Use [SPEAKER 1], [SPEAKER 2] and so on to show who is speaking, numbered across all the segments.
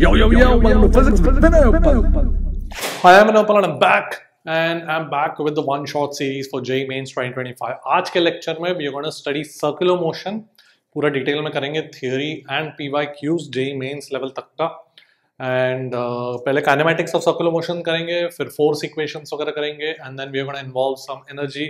[SPEAKER 1] Yo, welcome to Physics with Vinay. Hi, I'm Vinay and I'm back. And I'm back with the one-shot series for JEE Mains 2025. आज के lecture में we are going to study circular motion. पूरा detail में करेंगे theory and PYQs JEE Mains level तक का. And पहले kinematics of circular motion करेंगे, फिर force equations वगैरह करेंगे, and then we are going to involve some energy,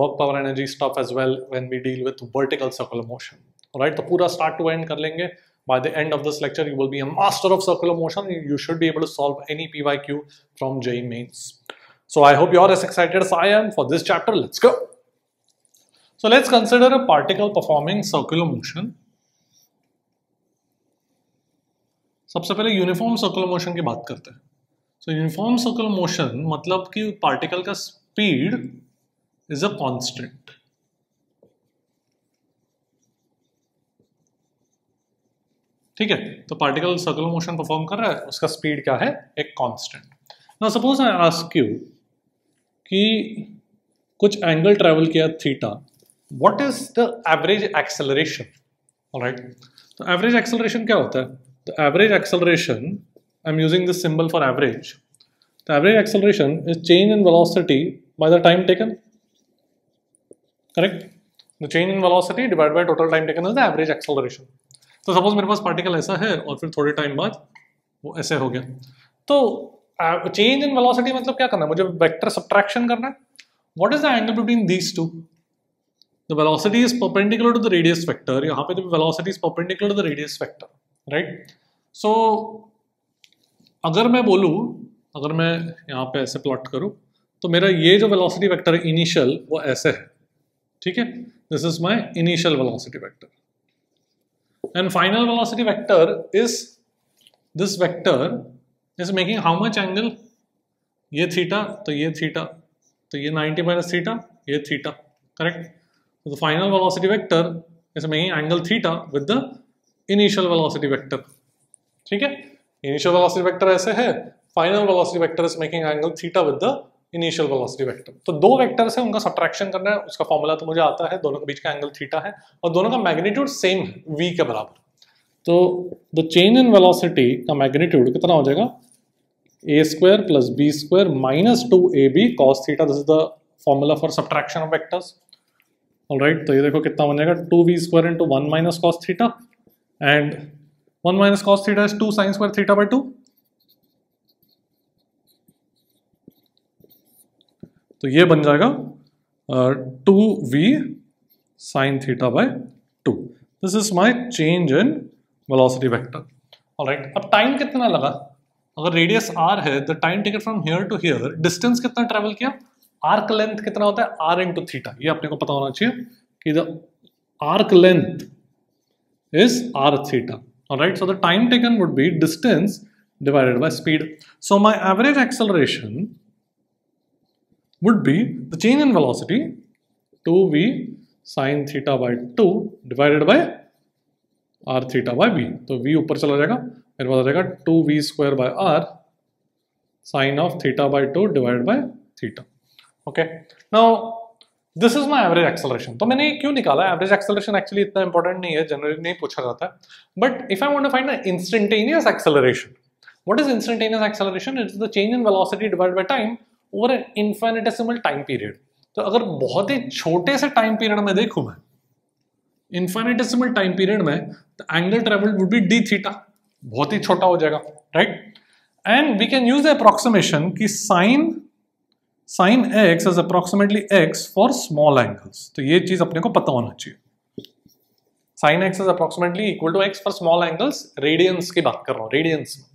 [SPEAKER 1] work power energy stuff as well when we deal with vertical circular motion. Alright, तो पूरा start to end कर लेंगे. By the end of this lecture, you will be a master of circular motion. You should be able to solve any PYQ from JEE Mains. So I hope you are as excited as I am for this chapter. Let's go. So let's consider a particle performing circular motion. सबसे पहले uniform circular motion की बात करते हैं. So uniform circular motion मतलब कि particle का speed is a constant. ठीक है, तो पार्टिकल सर्कुलर मोशन परफॉर्म कर रहा है, उसका स्पीड क्या है, एक constant. Now suppose I ask you कि कुछ एंगल ट्रेवल किया theta, what is the average acceleration. Alright, तो एवरेज एक्सेलरेशन क्या होता है? The average acceleration, I am using this symbol for average. The average acceleration is change in velocity bye the time taken. Correct, the change in velocity divide by total time taken is the average acceleration. तो suppose मेरे पास particle ऐसा है और फिर थोड़े time बाद वो ऐसे हो गया, तो चेंज इन वेलोसिटी मतलब क्या करना है, मुझे वेक्टर सब्ट्रैक्शन करना है. What is the angle between these two? The velocity is perpendicular to the radius vector. यहाँ पे जो velocity is perpendicular to the radius vector, right. So अगर मैं बोलूँ, अगर मैं यहाँ पे ऐसे प्लॉट करूँ, तो मेरा ये जो वेलोसिटी वेक्टर है इनिशियल, वो ऐसे है. ठीक है, this is my initial velocity vector. And final velocity vector is, this vector is making how much angle? ये थीटा, तो ये थीटा, तो ये 90 minus थीटा, ये theta. Correct. So the final velocity vector is making angle theta with the initial velocity vector. ठीक है, initial velocity vector ऐसे है, final velocity vector is making angle theta with the initial velocity vector. तो दो vectors है, उनका subtraction करना है. उसका फॉर्मूला तो मुझे आता है, दोनों के बीच का एंगल थीटा है और दोनों का मैग्नीट्यूड सेम है, v के बराबर. तो द चेंज इन वेलोसिटी का मैग्नीट्यूड कितना हो जाएगा? a square plus b square minus 2ab cos theta. This is the formula for subtraction of vectors. Alright, तो ये देखो कितना बन जाएगा, 2v square into 1 minus cos theta, and 1 minus cos theta is 2 sign square theta by 2. तो ये बन जाएगा 2v sin theta by 2. This is my change in velocity vector. Alright, अब टाइम कितना लगा? अगर रेडियस r है, the time taken from here to here, distance कितना ट्रेवल किया, आर्क लेंथ कितना होता है, r इंटू थीटा. ये अपने को पता होना चाहिए कि the arc length is r theta. Alright, so the time taken would be distance divided by speed. So my average acceleration would be the change in velocity 2v sin theta by 2 divided by r theta by v. तो v ऊपर चला जाएगा, मेरे पास आ जाएगा 2v square by r sin of theta by 2 divided by theta. Okay, now this is my average acceleration. तो मैंने क्यों निकाला? average acceleration actually इतना important नहीं है, जनरली नहीं पूछा जाता है. But if I want to find the instantaneous acceleration, what is instantaneous acceleration? It is the change in velocity divided by time over an infinitesimal time period. तो अगर बहुत ही छोटे से टाइम पीरियड में देखूं मैं, इन्फिनिटेसिमल टाइम पीरियड में, the angle travelled would be d theta. बहुत ही छोटा हो जाएगा, right. And we can use the approximation कि sine x is approximately x for small angles. तो ये चीज अपने को पता होना चाहिए. Sine x is approximately equal to x for small angles. Radians की बात कर रहा हूँ, रेडियंस में.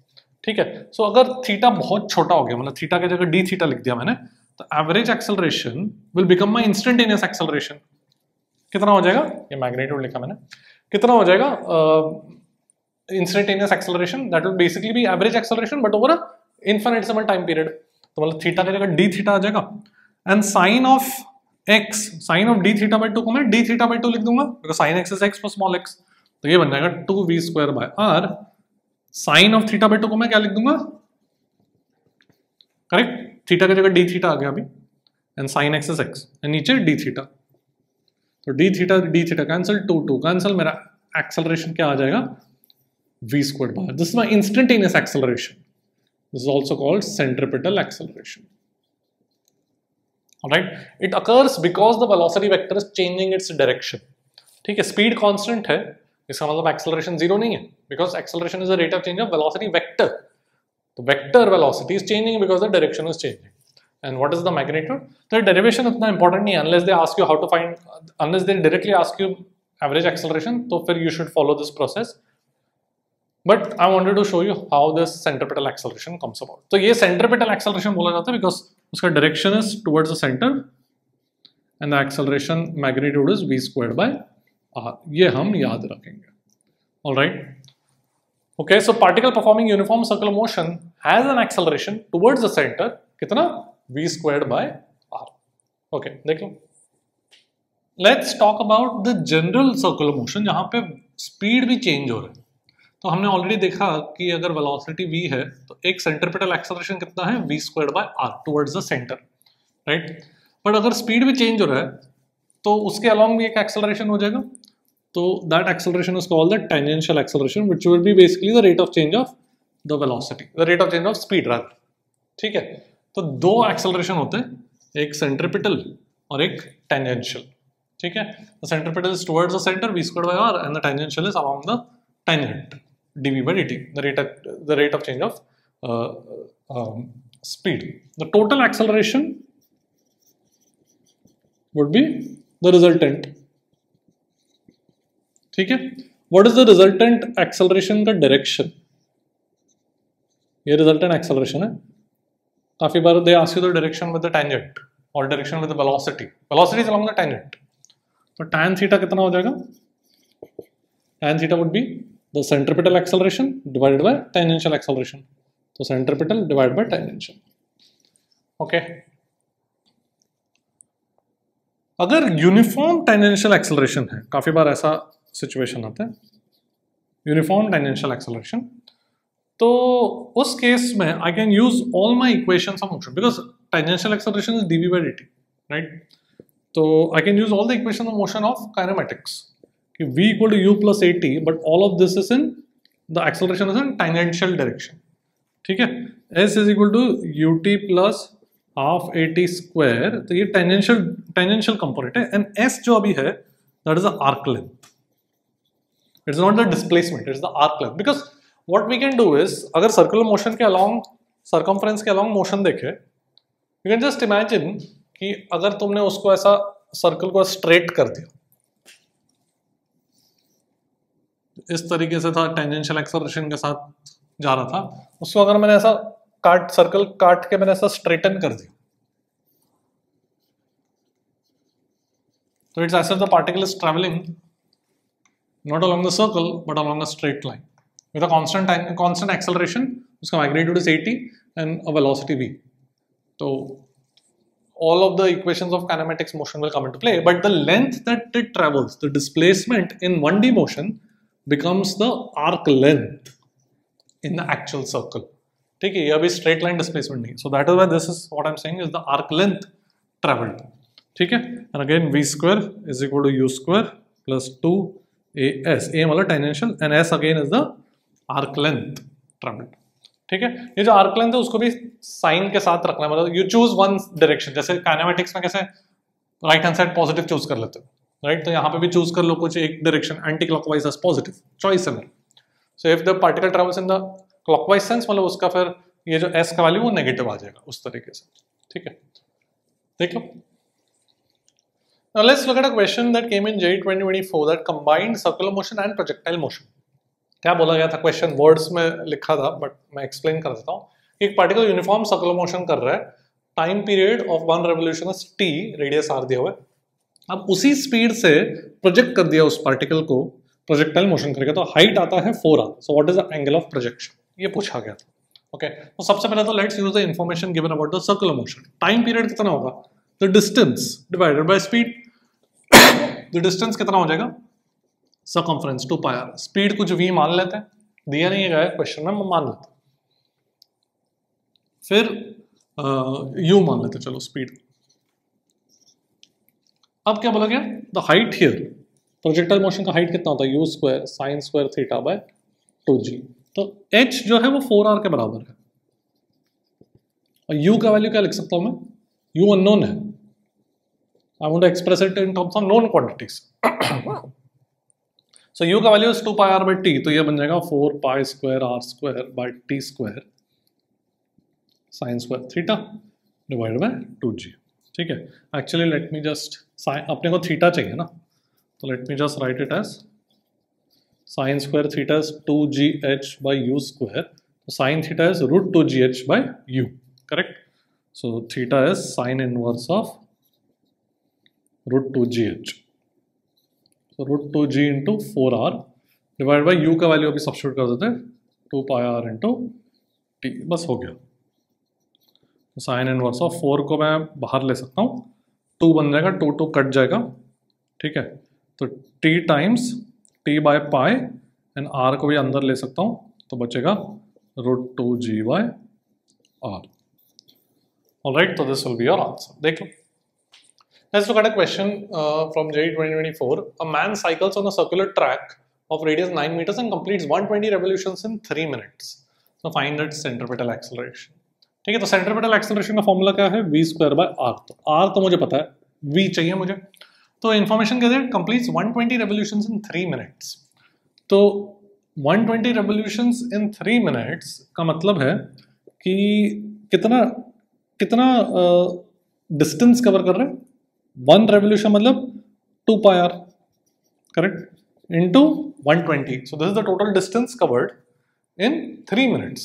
[SPEAKER 1] ठीक है, सो अगर थीटा बहुत छोटा हो गया, मतलब थीटा की जगह डी थीटा लिख दिया मैंने, तो average acceleration will become my instantaneous acceleration. कितना हो जाएगा? ये मैग्नीट्यूड लिखा मैंने, कितना हो जाएगा instantaneous acceleration? That will basically be average acceleration but over a infinitesimal time period. तो मतलब थीटा की जगह डी थीटा आ जाएगा, and sine of x, sine of d theta by 2 को मैं डी थीटा बाई 2 लिख दूंगा, because sine x is x for small x. तो ये बन जाएगा 2v square by r. Sine of theta by 2 को मैं क्या लिख दूंगा? करेक्ट, थीटा की जगह डी थीटा आ गया अभी, and sign x is x, and नीचे डी थीटा. तो डी थीटा कैंसिल, 2 कैंसिल, मेरा एक्सेलरेशन क्या आ जाएगा? v squared by r. This is my instantaneous acceleration. This is also called centripetal acceleration. All right, it occurs because the velocity vector is changing its direction. ठीक है, speed constant है, इसका मतलब acceleration zero नहीं है, because acceleration is the rate of change of velocity vector. The vector velocity is changing because the direction is changing. And what is the magnitude? The derivation उतना important नहीं है, unless they ask you how to find, unless they directly ask you average acceleration, तो फिर you should follow this process. But I wanted to show you how this centripetal acceleration comes about. तो ये centripetal acceleration बोला जाता है because उसका direction is towards the center and the acceleration magnitude is v squared by r. ये हम याद रखेंगे. All right. Okay, so particle performing uniform circular motion has an acceleration towards the center. कितना? V squared by r. Okay, देख लो. Let's talk about the general circular motion जहाँ पे speed भी change हो रहा है. तो हमने ऑलरेडी देखा कि अगर वेलोसिटी v है तो एक सेंट्रिपेटल एक्सेलरेशन कितना है v squared by r towards the centre, right. But अगर स्पीड भी चेंज हो रहा है तो उसके अलोंग भी एक एक्सेलरेशन हो जाएगा. तो that acceleration is called the tangential acceleration which will B basically the rate of change of the velocity, the rate of change of speed rather. ठीक है, तो दो एक्सेलरेशन होते हैं, एक सेंट्रिपेटल और एक टेंजेंशियल. ठीक है, the centripetal is towards the centre v squared by r and the tangential is along the tangent dv by dt, the rate of change of speed. The total acceleration would be the resultant. ठीक है, what is the resultant acceleration का direction? ये resultant acceleration है. काफी बार they ask you the direction with the tangent or direction with the velocity. Velocity is along the tangent. तो tan theta कितना हो जाएगा? Tan theta would be the centripetal acceleration divided by tangential acceleration. So centripetal divided by tangential. Okay. अगर uniform tangential acceleration है, काफी बार ऐसा situation आता है, यूनिफॉर्म टेंजेंशियल एक्सेलरेशन, तो उस केस में I can use all my equations of motion because tangential acceleration is dv by dt, right. तो I can use all the equation of motion of kinematics. v equal to u plus at, but all of this is in the acceleration is in tangential direction. ठीक है, s is equal to ut plus half at square, तो ये tangential component है, and s जो अभी है that is the arc length. It's not the displacement, it's the arc length. Because what we can do is अगर circular motion के along circumference के along motion देखे, you can just imagine कि अगर तुमने उसको ऐसा सर्कल को स्ट्रेट कर दिया, इस तरीके से था, टेंजेंशियल एक्सेलरेशन के साथ जा रहा था, उसको अगर मैंने ऐसा सर्कल काट के मैंने ऐसा स्ट्रेटन कर दिया, तो it's as if the particle is travelling not along the circle but along a straight line with a constant acceleration. उसका magnitude is 80 and a velocity v. तो all of the equations of kinematics motion will come into play, but the length that it travels, the displacement in 1D motion becomes the arc length in the actual circle. ठीक है, ये अभी straight line displacement नहीं. So that is why this is what I'm saying is the arc length traveled. ठीक है, and again v square is equal to u square plus 2as. a मतलब tangential and s again is the arc length traveled. ठीक है, ये जो arc length है उसको भी साइन के साथ रखना है, मतलब यू चूज वन डायरेक्शन. जैसे काइनेमेटिक्स में कैसे right hand side positive choose कर लेते हो, राइट, तो यहाँ पे भी चूज कर लो कुछ एक direction anti clockwise as positive, choice है मेरी. So if the particle travels in the clockwise sense, मतलब उसका फिर ये जो एस का वैल्यू वो नेगेटिव आ जाएगा उस तरीके से. ठीक है, देख लो. Now let's look at a question that came in JEE 2024 that combined circular motion and projectile motion. क्या बोला गया था क्वेश्चन, वर्ड्स में लिखा था बट मैं एक्सप्लेन कर देता हूँ. एक पार्टिकल यूनिफॉर्म सर्कुलर मोशन कर रहा है, time period of one revolution is t, radius r दिया हुआ है. अब उसी स्पीड से प्रोजेक्ट कर दिया उस पार्टिकल को, प्रोजेक्टाइल मोशन करेगा, तो हाइट आता है 4r. So what is the angle of projection, ये पूछा गया था. ओके, तो सबसे पहले तो let's use the information given about the circular motion. Time period कितना होगा, the distance divided by speed. The distance कितना हो जाएगा, सर्कमफ्रेंस 2 पाई r. स्पीड कुछ v मान लेते हैं, दिया नहीं है क्वेश्चन में, मान लेते हैं. फिर u मान लेते, चलो स्पीड. अब क्या बोला गया, the height here, projectile motion का हाइट कितना होता है, u square sine square theta by 2g। तो h जो है वो 4r के बराबर है, और u का वैल्यू क्या लिख सकता हूं मैं, u अननोन है, I want to express it in terms of known quantities. So u का value is 2 pi r by t, तो ये बन जाएगा 4 pi square r square by t square sine square theta divide by 2g। ठीक है, actually let me just, अपने को theta चाहिए ना, तो let me just write it as sine square theta is 2gh by u square, तो sine theta is root 2gh by u, correct. So theta is sine inverse of root 2gh, so root 2g into 4r divide by u का value अभी substitute कर देते हैं 2 pi r into T, बस हो गया। तो साइन इनवर्स ऑफ 4 को मैं बाहर ले सकता हूँ, 2 बन जाएगा, 2 2 कट जाएगा, ठीक है। तो t times t by pi and r को भी अंदर ले सकता हूँ, तो बचेगा root 2g by r। Alright, तो this will be your answer. देख लो, let's look at a question from JEE 2024. A man cycles on a circular track of radius 9 meters and completes 120 revolutions in 3 minutes. So find its centripetal acceleration. ठीक है, तो centripetal acceleration का formula क्या है, v square by r। तो r तो मुझे पता है, v चाहिए मुझे, तो इन्फॉर्मेशन क्या है, completes 120 revolutions in 3 minutes। तो 120 revolutions in 3 minutes का मतलब है कि कितना कितना डिस्टेंस कवर कर रहे हैं, 1 रेवोल्यूशन मतलब 2 pi r, correct, into 120। So this is the total distance covered in 3 minutes.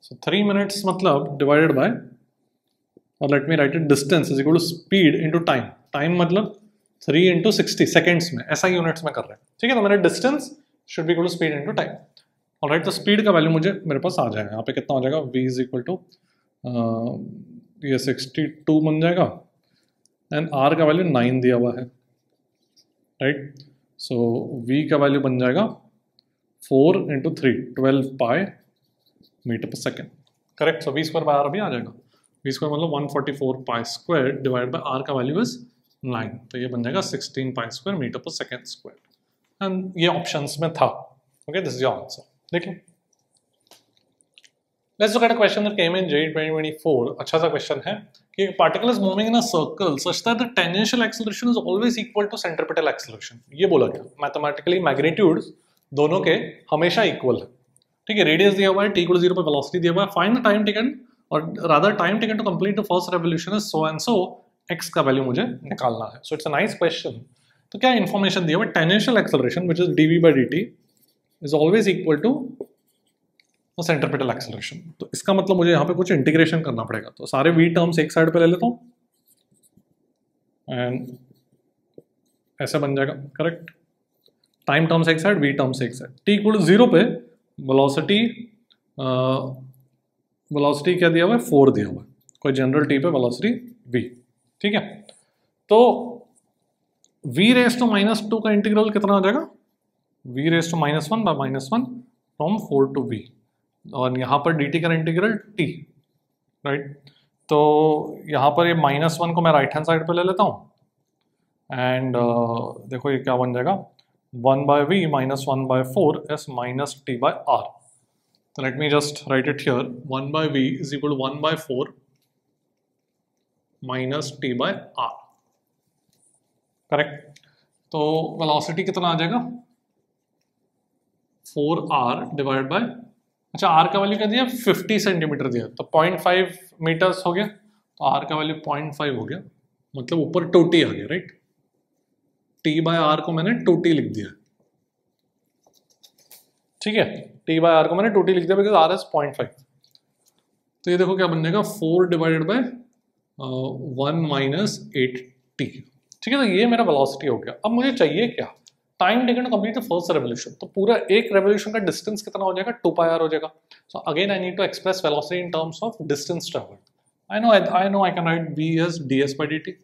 [SPEAKER 1] So 3 minutes मतलब डिवाइडेड बाय, और let me write it, distance is equal to speed into time. Time मतलब 3 into 60 seconds में, ऐसा units में कर रहे हैं, ठीक है। तो मेरा distance should be equal to speed into time. Alright, तो स्पीड का वैल्यू मुझे मेरे पास आ जाएगा, यहाँ पे कितना हो जाएगा, v इज इक्वल टू ये 62 बन जाएगा, एंड r का वैल्यू 9 दिया हुआ है, राइट। सो v का वैल्यू बन जाएगा 4 इंटू 3 12 पाई मीटर पर second, correct. So v square by r भी आ जाएगा, v स्क्वायर मतलब 144 pi square divide by r का वैल्यू इज 9, तो ये बन जाएगा 16 पाई स्क्वायर मीटर पर सेकेंड स्क्वायर, एंड ये ऑप्शंस में था। Okay, this is your answer. देखिए, let's look at a question that came in JEE 2024. अच्छा सा क्वेश्चन है कि particle is moving in a circle such that the tangential acceleration is always equal to centripetal acceleration. ये बोला गया, mathematically magnitudes दोनों के हमेशा इक्वल है, ठीक है। रेडियस दिया हुआ है, t equal to 0 पर वेलोसिटी दिया हुआ है, फाइंड द टाइम टेकन, और rather time taken to complete the first revolution is so and so, x का वैल्यू मुझे निकालना है। So it's a nice question. तो क्या इन्फॉर्मेशन दिया हुआ है, tangential acceleration which is dv by dt is always equal to centripetal acceleration. तो इसका मतलब मुझे यहाँ पे कुछ इंटीग्रेशन करना पड़ेगा, तो सारे v टर्म्स एक साइड पे ले लेता हूँ एंड ऐसा बन जाएगा, करेक्ट। टाइम टर्म्स एक साइड, v टर्म्स एक साइड। t इक्वल टू 0 पे वेलोसिटी वेलोसिटी क्या दिया हुआ है, 4 दिया हुआ है, कोई जनरल t पे वेलोसिटी v, ठीक है। तो v रेस टू -2 का इंटीग्रल कितना हो जाएगा, v raise to -1 by -1 from 4 to v, और यहाँ पर dt का इंटीग्रल t, राइट। तो यहाँ पर ये -1 को मैं राइट हैंड साइड पे ले लेता हूँ, एंड देखो ये क्या बन जाएगा, 1 by v -1 by 4 is minus t by r। तो let me just write it here, 1 by v is equal to 1 by 4 minus t by r, correct. तो वेलोसिटी कितना आ जाएगा, 4r डिवाइड बाय, अच्छा r का वैल्यू क्या दिया, 50 centimetre दिया, तो 0.5 मीटर्स हो गया, तो r का वैल्यू 0.5 हो गया, मतलब ऊपर 2t आ गया, राइट। t बाय r को मैंने 2t लिख दिया, ठीक है। t बाय r को मैंने 2t लिख दिया बिकॉज r इज 0.5। तो ये देखो क्या बन जाएगा, 4 डिवाइडेड बाय 1 माइनस 8t, ठीक है। तो ये मेरा वेलोसिटी हो गया। अब मुझे चाहिए क्या, time taken to complete the first revolution. तो पूरा एक रेवोल्यूशन का डिस्टेंस कितना हो जाएगा, 2 पाई r हो जाएगा। So again I need to express velocity in terms of distance travelled. I know I can write v as ds by dt।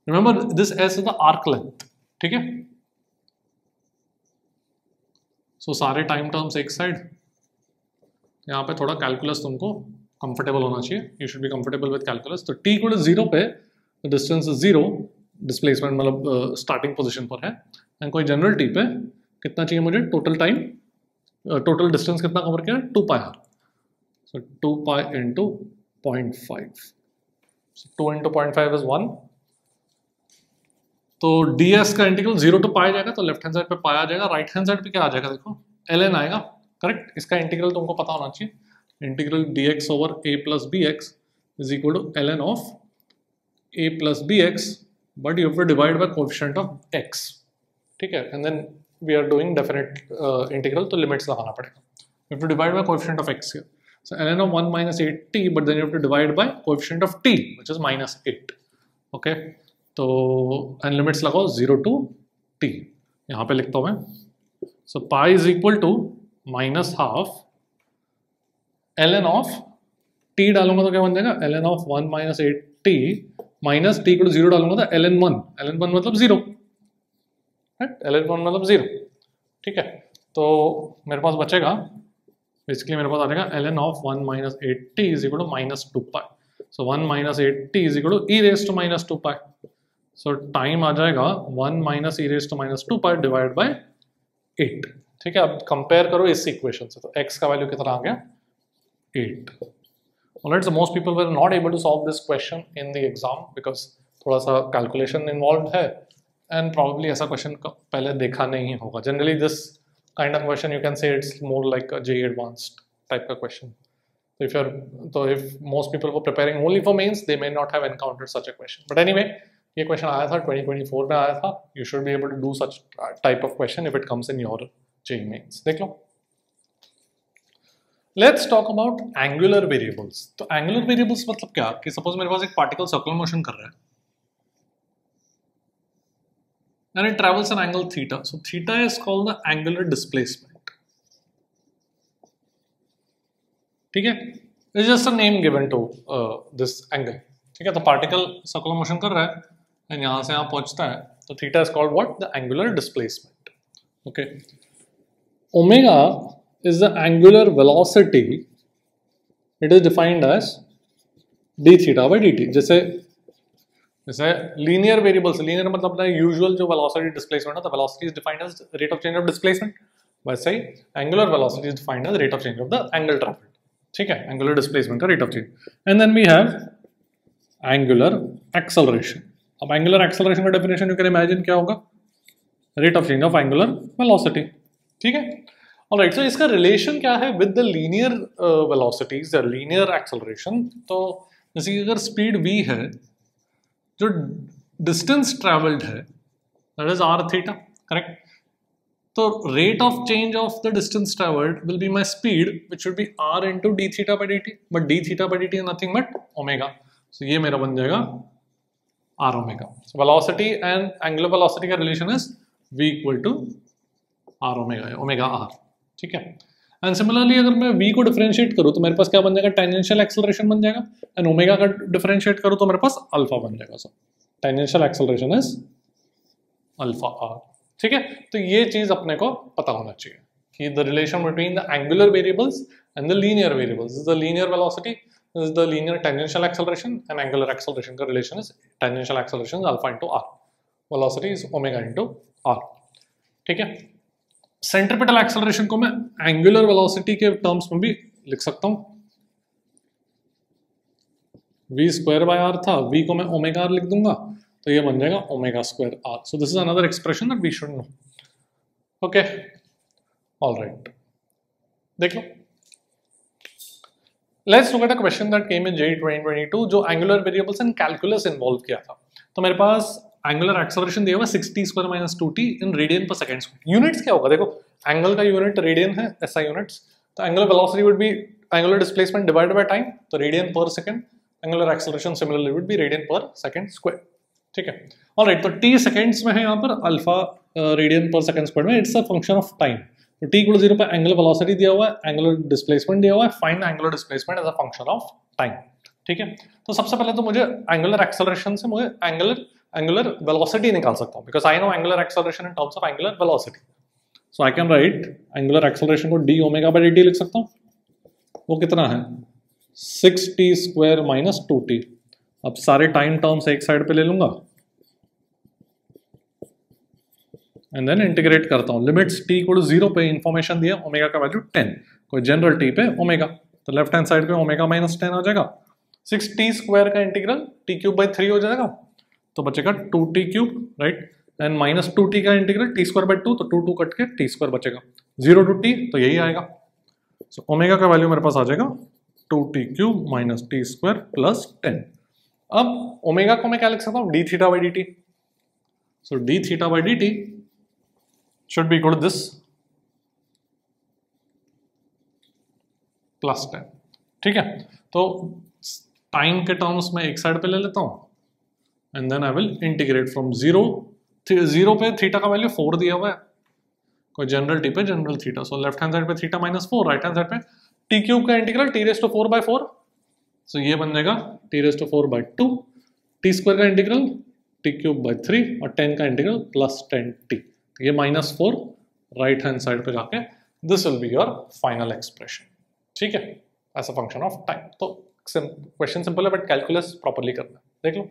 [SPEAKER 1] Remember this s is the arc length, ठीक है। सो सारे time terms एक side, यहाँ पे थोड़ा calculus तुमको comfortable होना चाहिए, you should be comfortable with calculus. तो t इक्वल टू 0 पे डिस्टेंस 0, डिस्प्लेसमेंट मतलब स्टार्टिंग पोजीशन पर है, एंड कोई जनरल t पे कितना चाहिए मुझे, टोटल टाइम टोटल डिस्टेंस कितना कवर किया, 2 pi r, so 2 pi into 0.5, 2 into 0.5 is 1, तो ds का इंटीग्रल 0 टू पाई जाएगा, तो लेफ्ट हैंड साइड पे पाई आ जाएगा, राइट हैंड साइड पे क्या आ जाएगा, देखो ln आएगा, करेक्ट। इसका इंटीग्रल तुमको पता होना चाहिए, integral dx over a plus b x is equal to ln of a plus b x, but you have to divide by coefficient of x, ठीक है, and then we are doing definite integral, तो limits लगाना पड़ेगा, you have to divide by coefficient of x here, so ln of 1 minus 8t, but then you have to divide by coefficient of t, which is minus 8, okay, तो and limits लगाओ 0 to t, यहाँ पे लिखता हूँ मैं, सो pi is equal to minus half ln of t डालूंगा तो क्या बन जाएगा, ln of 1 minus 8t minus t को 0 डालूंगा तो ln 1 मतलब 0, ln 1 मतलब 0, ठीक है, तो मेरे पास बचेगा बेसिकली, मेरे पास आ जाएगा ln of 1 minus 8t is equal to minus 2 pi, so 1 minus 8t is equal to e raise to minus 2 pi, so time आ जाएगा 1 minus e raise to minus 2 pi divide by 8, ठीक है। अब compare करो इस equation से, तो x का वैल्यू कितना आ गया, 8। Alright, so most people were not able to solve this question in the exam because थोड़ा सा कैलकुलेशन इन्वॉल्व है, एंड प्रोबेबली ऐसा क्वेश्चन पहले देखा नहीं होगा। Generally this kind of question you can say it's more like a JEE advanced type of question. So if most people were preparing only for mains, they may not have encountered such a question. But anyway, ये question आया था 2024 में आया था. You should be able to do such type of question if it comes in your JEE mains. देख लो. Let's talk about angular variables. तो angular variables मतलब क्या कि suppose मेरे पास एक particle circular motion कर रहा है and it travels an angle theta. So theta is called the angular displacement. ठीक है, it's just a name given to this angle. ठीक है, तो particle circular motion कर रहा है and यहाँ से यहाँ पहुँचता है, तो theta is called what? The angular displacement. Okay. Omega is the angular velocity. It is defined as d theta by dt. जैसे लीनियर वेरिएबल्स, लीनियर मतलब अपना यूजुअल जो वेलोसिटी डिस्प्लेसमेंट है, तो velocity is defined as rate of change of displacement, वैसे ही angular velocity is defined as rate of change of the angle travelled, ठीक है, एंगुलर डिस्प्लेसमेंट का rate of change. And then we have angular acceleration. अब angular acceleration का definition you can imagine क्या होगा, rate of change of angular velocity, ठीक है। Alright, so इसका रिलेशन क्या है विद द लीनियर वेलोसिटीज या लीनियर एक्सेलरेशन। तो जैसे कि अगर स्पीड v है, जो डिस्टेंस ट्रेवल्ड है that is r theta, correct, तो rate of change of the distance travelled will be my speed which should be r into d theta by dt, but d theta by dt is nothing but omega, so ये मेरा बन जाएगा r omega. So velocity and angular velocity का relation is v equal to r omega, omega r, ठीक है। And similarly अगर मैं v को डिफरेंशिएट करूँ तो मेरे पास क्या बन जाएगा, टेंजेंशियल एक्सेलरेशन बन जाएगा, एंड ओमेगा का डिफरेंशिएट करूँ तो मेरे पास अल्फा बन जाएगा। So tangential acceleration is alpha r, ठीक है। तो ये चीज अपने को पता होना चाहिए कि the relation between the angular variables and the linear variables is the linear velocity, is the linear tangential acceleration, and angular acceleration का relation is tangential acceleration is alpha into r, velocity is omega into r, ठीक है। Centripetal acceleration को मैं angular velocity के terms में भी लिख सकता हूं, v स्क्वायर बाय r था, v को मैं ओमेगा r लिख दूंगा तो ये बन जाएगा omega square r। So this is another expression that we should know, okay, alright, देख लो। Let's look at a question that came in JEE 2022 जो angular variables and calculus involve किया था। तो मेरे पास एंगुलर एक्सेलरेशन दिया हुआ 60 square minus 2t in radian पर सेकंड स्क्वायर। यूनिट्स क्या होगा, देखो एंगल का यूनिट रेडियन है, SI यूनिट्स, तो angular velocity would be angular displacement divided by time, तो रेडियन पर second, angular acceleration similarly would be radian पर सेकंड स्क्वायर, ठीक है। ऑलराइट, तो t सेकंड्स में है यहाँ पर, अल्फा रेडियन पर सेकंड स्क्वायर में, it's a function of time. तो t इक्वल 0 पर एंगुलर वेलोसिटी दिया हुआ है, एंगुलर डिस्प्लेसमेंट दिया हुआ है, find angular displacement as a function of time, ठीक है। तो सबसे पहले तो मुझे एंगुलर एक्सेलरेशन से मुझे एंगुलर वेलोसिटी निकाल सकता हूं, because I know angular acceleration in terms of angular velocity. So I can right angular acceleration को d ओमेगा बाय dt लिख सकता हूं, वो कितना है 6t स्क्वायर माइनस 2t। अब सारे टाइम टर्म्स एक साइड पे ले लूंगा एंड देन इंटीग्रेट करता हूँ। लिमिट्स t इक्वल टू 0 पे इंफॉर्मेशन दिया ओमेगा का वैल्यू 10, कोई जनरल t पे ओमेगा, तो लेफ्ट हैंड साइड पे ओमेगा माइनस 10 आ जाएगा। 6t स्क्वायर का इंटीग्रल t क्यूब बाई 3 हो जाएगा, तो बचेगा 2t cube, right, and minus 2t का इंटीग्रल t स्क्वायर बाई 2, तो 2 कट के t स्क्वायर बचेगा, 0 टू t, तो यही आएगा। सो ओमेगा का वैल्यू मेरे पास आ जाएगा 2t cube minus t square plus 10। अब ओमेगा को मैं क्या लिख सकता हूँ, d theta by dt। So d theta by dt should be equal to this plus 10, ठीक है। तो टाइम के टर्म्स में एक साइड पे ले लेता हूं and then I will integrate from 0 पे थीटा का वैल्यू 4 दिया हुआ है, कोई जनरल टी पे general theta, so left hand side पे theta minus 4, right hand side पे टी क्यूब का integral T raise to 4 by 4, so ये बन जाएगा T raise to 4 by 2, T square का इंटीग्रल टी क्यूब बाई 3 और 10 का इंटीग्रल प्लस 10t, तो ये माइनस 4 राइट हैंड साइड पे जाके this will be your final expression, ठीक है, as a function of time. तो क्वेश्चन सिंपल है बट कैलकुलस प्रॉपर्ली करना, देख लो।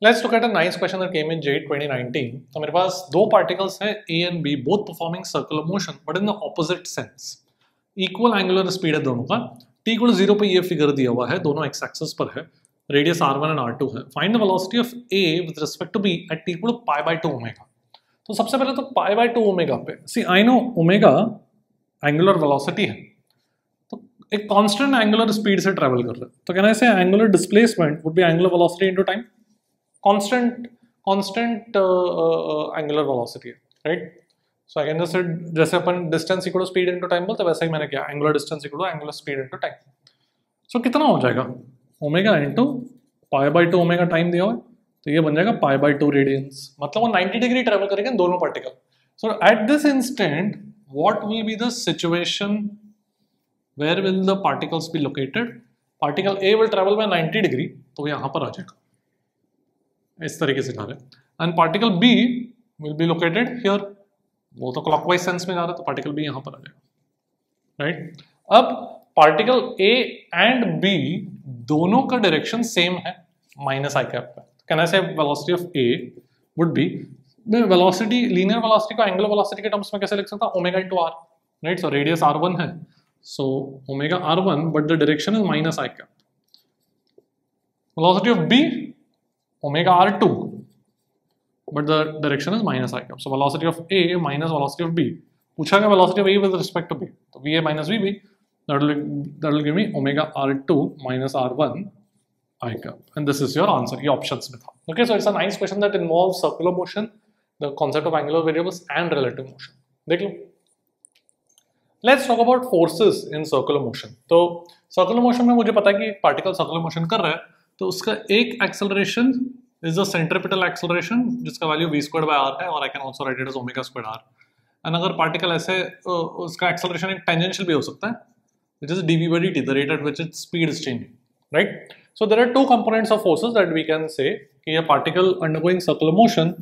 [SPEAKER 1] Let's look at a nice question that came in JEE 2019। तो मेरे पास दो पार्टिकल्स हैं A and B, both performing circular motion but in the opposite sense. Equal angular speed है दोनों का, t इक्वल 0 पे ये फिगर दिया हुआ है, दोनों एक्स एक्सिस पर है, रेडियस r1 एंड r2 है। Find the velocity of A with respect to B at t equal pi by 2 omega. तो सबसे पहले तो पाई बाय 2 ओमेगा पे, see I know omega angular velocity है, तो एक कांस्टेंट एंगुलर स्पीड से ट्रैवल कर रहा है, तो कहना है angular displacement would be angular velocity into time, constant angular velocity है, right. So I can just जैसे अपन distance equal to speed into time बोलते हैं, वैसे ही मैंने किया, angular distance equal to angular speed into time. So कितना हो जाएगा, omega into pi by 2 omega time दिया हुआ है, तो ये बन जाएगा पाई बाय 2 रेडियंस, मतलब वो 90 डिग्री ट्रैवल करेंगे दोनों particle. So at this instant what will be the situation, where will the particles be located, particle A will travel by 90 degree, तो यहाँ पर आ जाएगा, इस तरीके से जा रहे हैं, and particle B will be located here, वो तो क्लॉकवाइज सेंस में जा रहा है, तो पार्टिकल B यहाँ पर आ जाएगा, राइट। अब पार्टिकल A एंड B दोनों का डायरेक्शन सेम है, माइनस आई कैप पे, कैन आई से velocity of A would be, velocity linear velocity को एंगुलर वेलोसिटी के टर्म्स में कैसे लिख सकता हूं, omega into r, right. So radius r1 है, so omega r1 but the direction is minus I cap. Velocity of B omega r2 but the direction is minus I cap, so velocity of A minus velocity of B। पूछा गया velocity of A with respect to B, तो VA minus VB, that will give me omega r2 minus r1 I cap, and this is your answer, ये options में था। Okay, so it's a nice question that involves circular motion, the concept of angular variables and relative motion। देख लो। Let's talk about forces in circular motion। तो circular motion में मुझे पता है कि पार्टिकल circular motion कर रहा है, तो उसका एक acceleration is the centripetal acceleration जिसका value v squared by r है, और I can also write it as omega squared r। And अगर पार्टिकल ऐसे उसका acceleration एक tangential भी हो सकता है, which is dv by dt, the rate at which its speed is changing, right? So there are two components of forces that we can say कि a particle undergoing circular motion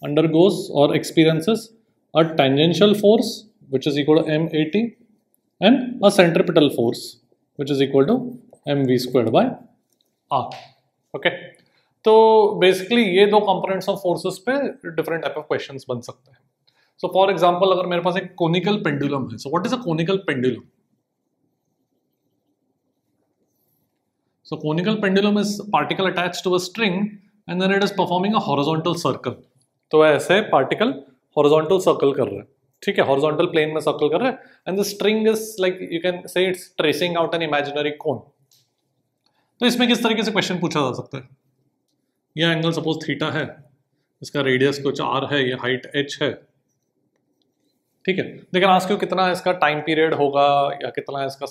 [SPEAKER 1] undergoes or experiences a tangential force which is equal to m/at and a centripetal force which is equal to mv squared by r, okay? तो basically ये दो components of forces पे different type of questions बन सकते हैं। So for example अगर मेरे पास एक conical pendulum है, so what is a conical pendulum? So conical pendulum is particle attached to a string and then it is performing a horizontal circle। तो ऐसे particle horizontal circle कर रहा है, ठीक है, horizontal plane में circle कर रहा है, and the string is like you can say it's tracing out an imaginary cone। तो इसमें किस तरीके से क्वेश्चन पूछा जा सकता है, ये एंगल सपोज थीटा है, इसका रेडियस कुछ r है, ये हाइट h है, ठीक है, लेकिन आस्क यू कितना इसका टाइम पीरियड होगा या कितना इसका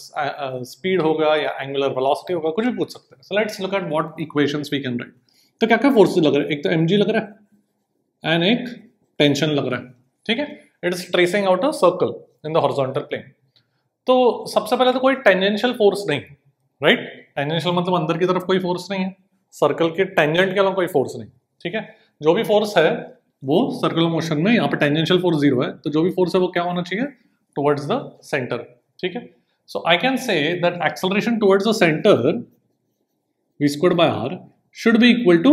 [SPEAKER 1] स्पीड होगा या एंगुलर वेलोसिटी होगा, कुछ भी पूछ सकते हैं। So let's look at what equations we can write. तो क्या क्या फोर्सेस लग रहे हैं, एक तो mg लग रहा है एंड एक टेंशन लग रहा है, ठीक है, it is tracing out a circle in the horizontal plane. तो सबसे पहले तो कोई टेंजेंशियल फोर्स नहीं, राइट, टेंजेंशियल मतलब अंदर की तरफ कोई फोर्स नहीं है, सर्कल के टेंजेंट के अलावा कोई फोर्स नहीं, ठीक है। जो भी फोर्स है वो सर्कुलर मोशन में, यहाँ पे टेंजेंशियल फोर्स 0 है, तो जो भी फोर्स है वो क्या होना चाहिए, टुवर्ड्स द सेंटर, ठीक है। So I can say that acceleration towards the centre v squared by r should be equal to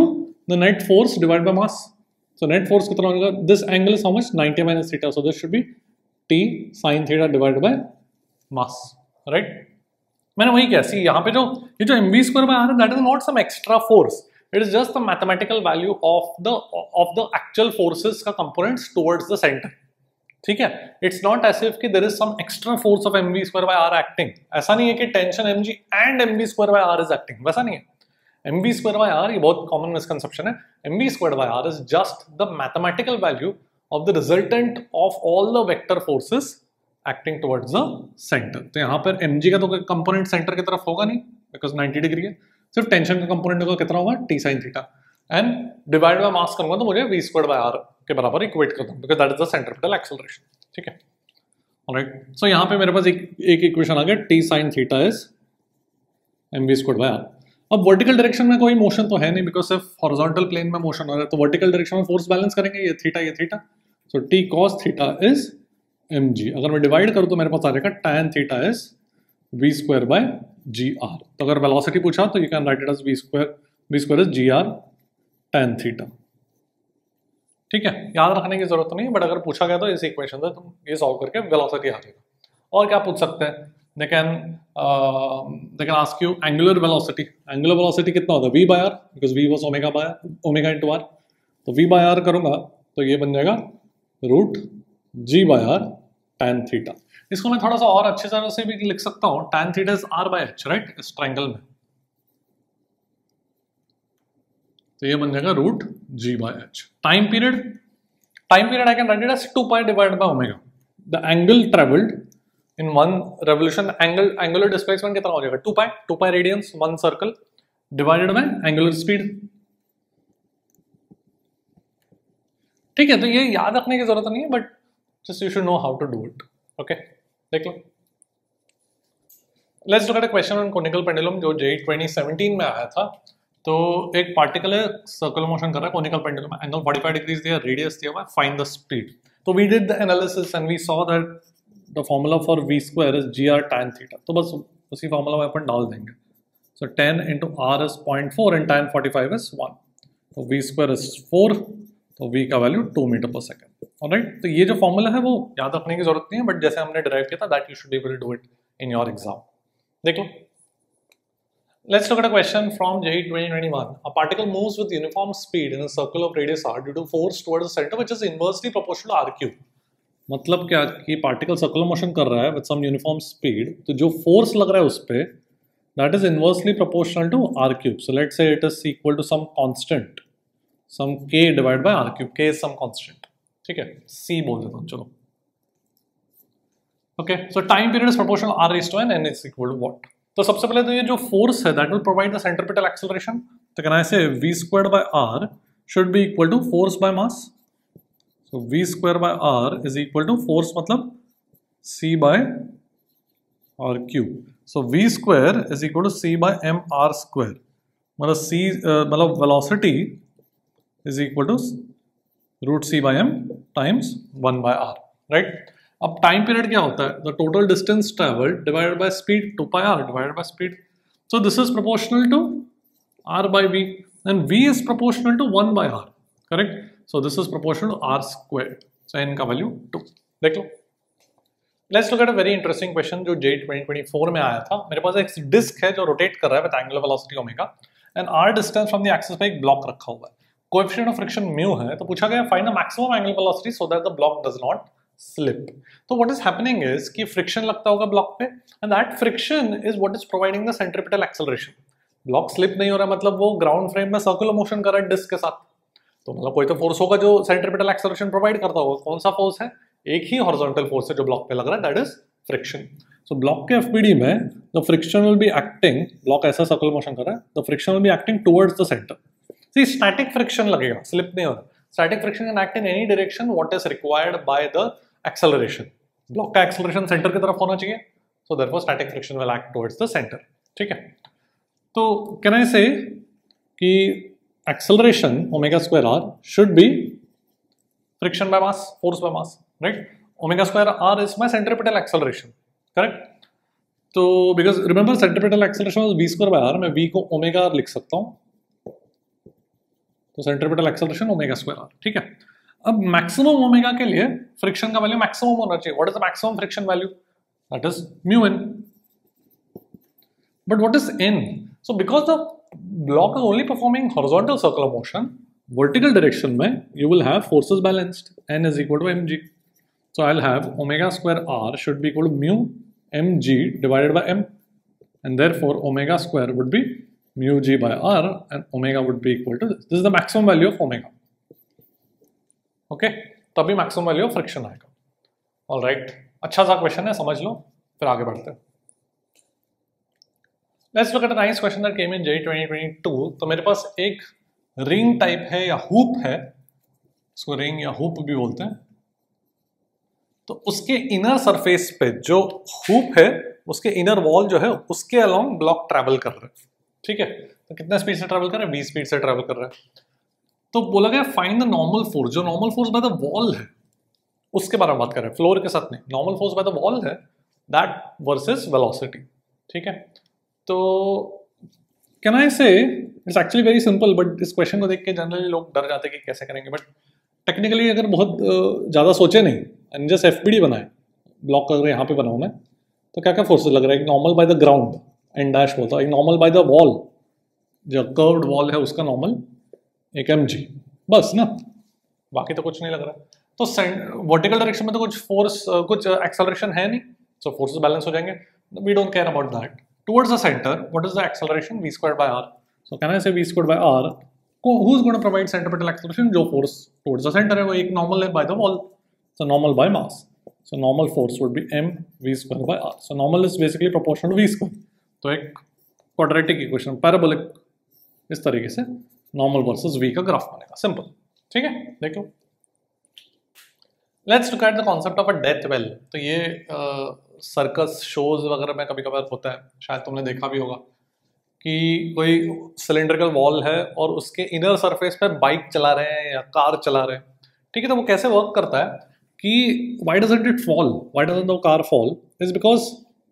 [SPEAKER 1] the net force divide by mass. So net force कितना होगा, this angle is how much, 90 minus theta, so this should be T sine theta divided by mass, right. मैंने वही किया, सी यहाँ पे जो ये जो mv स्क्वायर बाय आर है, that is not some extra force, it is just the mathematical value of the actual forces का कंपोनेंट्स टुवर्ड्स द सेंटर, ठीक है। इट्स नॉट एज इफ कि there is some extra force of mv square by r acting, ऐसा नहीं है कि tension mg and mv square by r is acting, वैसा नहीं है। mv स्क्वायर बाय आर, ये बहुत कॉमन मिसकंसेप्शन है, mv square by r is just the mathematical value of the resultant of all the vector forces acting towards the centre. तो यहाँ पर mg का तो कंपोनेंट सेंटर की तरफ होगा नहीं, बिकॉज 90 डिग्री है, सिर्फ टेंशन का कंपोनेंट होगा, कितना होगा, T sine theta, and divide by मास करूंगा तो मुझे v स्क्वायर बाय आर के बराबर इक्वेट कर दूं, because that is the centripetal acceleration, ठीक है। ऑलराइट, सो यहाँ पे मेरे पास एक इक्वेशन आ गया, T sine theta is mv square by r. अब वर्टिकल डायरेक्शन में कोई मोशन तो है नहीं, बिकॉज सिर्फ हॉरिजॉन्टल प्लेन में मोशन हो रहा है, तो वर्टिकल डायरेक्शन में फोर्स बैलेंस करेंगे, ये theta, so T cos theta is mg। अगर मैं डिवाइड करूं तो मेरे पास आ जाएगा tan theta is v square by g r. तो अगर वेलोसिटी पूछा तो you can write it as v square is g r tan theta, ठीक है। याद रखने की जरूरत नहीं है, बट अगर पूछा गया तो इस इक्वेशन से तुम ये सॉल्व करके वेलोसिटी आ जाएगा। और क्या पूछ सकते हैं, they can ask you angular velocity कितना होता है, v by r, because v was omega into r, तो v बाय आर करूंगा तो ये बन जाएगा root g by r tan theta. इसको मैं थोड़ा सा और अच्छे तरह से भी लिख सकता हूं, tan theta is r by h, right, इस ट्रायंगल में, तो ये बन जाएगा root g by h। Time period I can write it as 2 pi divided by omega, the angle travelled in one revolution, angular displacement कितना हो जाएगा, 2 pi radians one circle divided by angular speed, ठीक है। तो ये याद रखने की जरूरत नहीं है, but just you should know how to do it, okay। देख लो, let's look at a question on conical pendulum जो JEE 2017 में आया था। तो एक पार्टिकल है, सर्कुलर मोशन कर रहा है, कोनिकल पेंडुलम में, एंगल 45 डिग्रीज दिया, रेडियस दिया हुआ है, फाइंड द स्पीड। तो we did the analysis and we saw that the formula for v square is g r tan theta, तो बस उसी फॉर्मूला में अपन डाल देंगे। सो 10 into r is 0.4 and tan 45 is 1, तो v स्क्वायर इज 4, तो v का वैल्यू 2 मीटर पर सेकेंड, ऑलराइट। तो ये जो फॉर्मूला है वो याद रखने की जरूरत नहीं है, बट जैसे हमने डिराइव किया था, that you should be able to do it in your exam. देख लो, let's look at a question from JEE 2021. A particle moves with uniform speed in a circle of radius r due to force towards the center which is inversely proportional to r cube. मतलब क्या कि particle circular motion कर रहा है with some uniform speed, तो जो force लग रहा है उस पे that is inversely proportional to r cube. So let's say it is equal to some constant, some k divide by r cube, k is some constant, ठीक है, c बोल देता हूं, चलो, okay. So time period is proportional r raise to n and it's equal to what। तो सबसे पहले तो ये जो फोर्स है that will provide the centripetal acceleration, तो can I say v squared by r should be equal to force by mass. So v square by r is equal to force मतलब c by r cube. So v square is equal to c by m r square, मतलब c मतलब velocity is equal to root c by m times 1 by r, right. अब time period क्या होता है, the total distance travelled divided by speed, 2 pi r divided by speed. So this is proportional to r by v and v is proportional to 1 by r, correct. So this is proportional to r square, so n का value 2। देख लो, let's look at a very interesting question जो JEE 2024 में आया था। मेरे पास एक डिस्क है जो रोटेट कर रहा है with angular velocity omega and r distance from the axis पे एक ब्लॉक रखा हुआ है, कोएफिशिएंट ऑफ फ्रिक्शन म्यू है, तो पूछा गया find the maximum angular velocity so that the block does not slip। तो what is happening is कि फ्रिक्शन लगता होगा ब्लॉक पे and that friction is what is providing the centripetal acceleration। Block slip नहीं हो रहा मतलब वो ग्राउंड फ्रेम में सर्कुलर मोशन कर रहा है डिस्क के साथ, तो मतलब कोई तो फोर्स होगा जो सेंट्रिपिटल एक्सेलरेशन प्रोवाइड करता होगा। कौन सा फोर्स है, एक ही हॉरिजॉन्टल फोर्स है जो ब्लॉक पे लग रहा है, that is friction. So block के एफपीडी में the friction will be acting, block ऐसा सर्कुलर मोशन कर रहा है, the friction will be acting towards the centre. See static friction लगेगा, स्लिप नहीं हो रहा। Static friction can act in any direction what is required by the acceleration. Block का acceleration centre की तरफ होना चाहिए, so therefore static friction will act towards the centre, ठीक है। तो कैन आई से कि acceleration omega square r should be friction by mass, force by mass, right. Omega square r is my centripetal acceleration, correct. तो because remember centripetal acceleration was v square by r, मैं v को omega r लिख सकता हूं, तो centripetal acceleration omega square r, ठीक है। अब मैक्सिमम ओमेगा के लिए फ्रिक्शन का वैल्यू मैक्सिमम होना चाहिए। What is the maximum friction value? That is mu N. But what is N? So because the block is only performing horizontal circular motion, vertical direction में you will have forces balanced, N is equal to M G. So I will have omega square R should be equal to mu M G divided by M, and therefore omega square would be mu g by r and omega would be equal to this. This is the maximum value of omega. Okay, तभी maximum value of friction आएगा। All right, अच्छा सा question है, समझ लो, फिर आगे बढ़ते हैं। Let's look at a nice question that came in JEE 2022। तो मेरे पास एक रिंग टाइप है या हुप है, इसको रिंग या हुप भी बोलते हैं। तो उसके इनर सरफेस पे जो हुप है उसके इनर वॉल जो है उसके अलोंग ब्लॉक ट्रैवल कर रहा है, ठीक है। तो कितना स्पीड से ट्रैवल कर रहा है? 20 स्पीड से ट्रैवल कर रहा है। तो बोला गया फाइंड द नॉर्मल फोर्स, जो normal force by the wall है उसके बारे में बात कर रहे हैं, फ्लोर के साथ नहीं। Normal force by the wall है दैट वर्सेस वेलोसिटी, ठीक है। तो कैन आई से it's actually very simple, but इस क्वेश्चन को देख के जनरली लोग डर जाते हैं कि कैसे करेंगे। बट टेक्निकली अगर बहुत ज़्यादा सोचे नहीं एंड जस्ट एफपीडी बनाए, ब्लॉक अगर यहाँ पे बनाऊँ मैं, तो क्या क्या फोर्सेस लग रहा है? एक normal by the ground and dash बोलता है, एक नॉर्मल बाय द वॉल, जो कर्व्ड वॉल है उसका नॉर्मल, एक mg, बस ना, बाकी तो कुछ नहीं लग रहा। तो वर्टिकल डायरेक्शन में तो कुछ फोर्स, कुछ एक्सेलरेशन है नहीं, सो फोर्सेस बैलेंस हो जाएंगे। We don't care about that. Towards the centre what is the acceleration? v squared by r। So can I say v squared by r who is going to provide centripetal acceleration? जो force towards the centre है वो एक normal है by the wall, so normal by mass. So normal force would be m v square by r. So normal is basically proportional to v square. तो एक quadratic equation, parabolic, इस तरीके से normal versus v का graph बनेगा, simple, ठीक है। देख लो, let's look at the concept of a death well। तो ये सर्कस शोज वगैरह में कभी कभार होता है, शायद तुमने देखा भी होगा कि कोई सिलेंड्रिकल वॉल है और उसके इनर सरफेस पे बाइक चला रहे हैं या कार चला रहे हैं, ठीक है। तो वो कैसे वर्क करता है कि why doesn't it fall? Why doesn't the car fall? Is because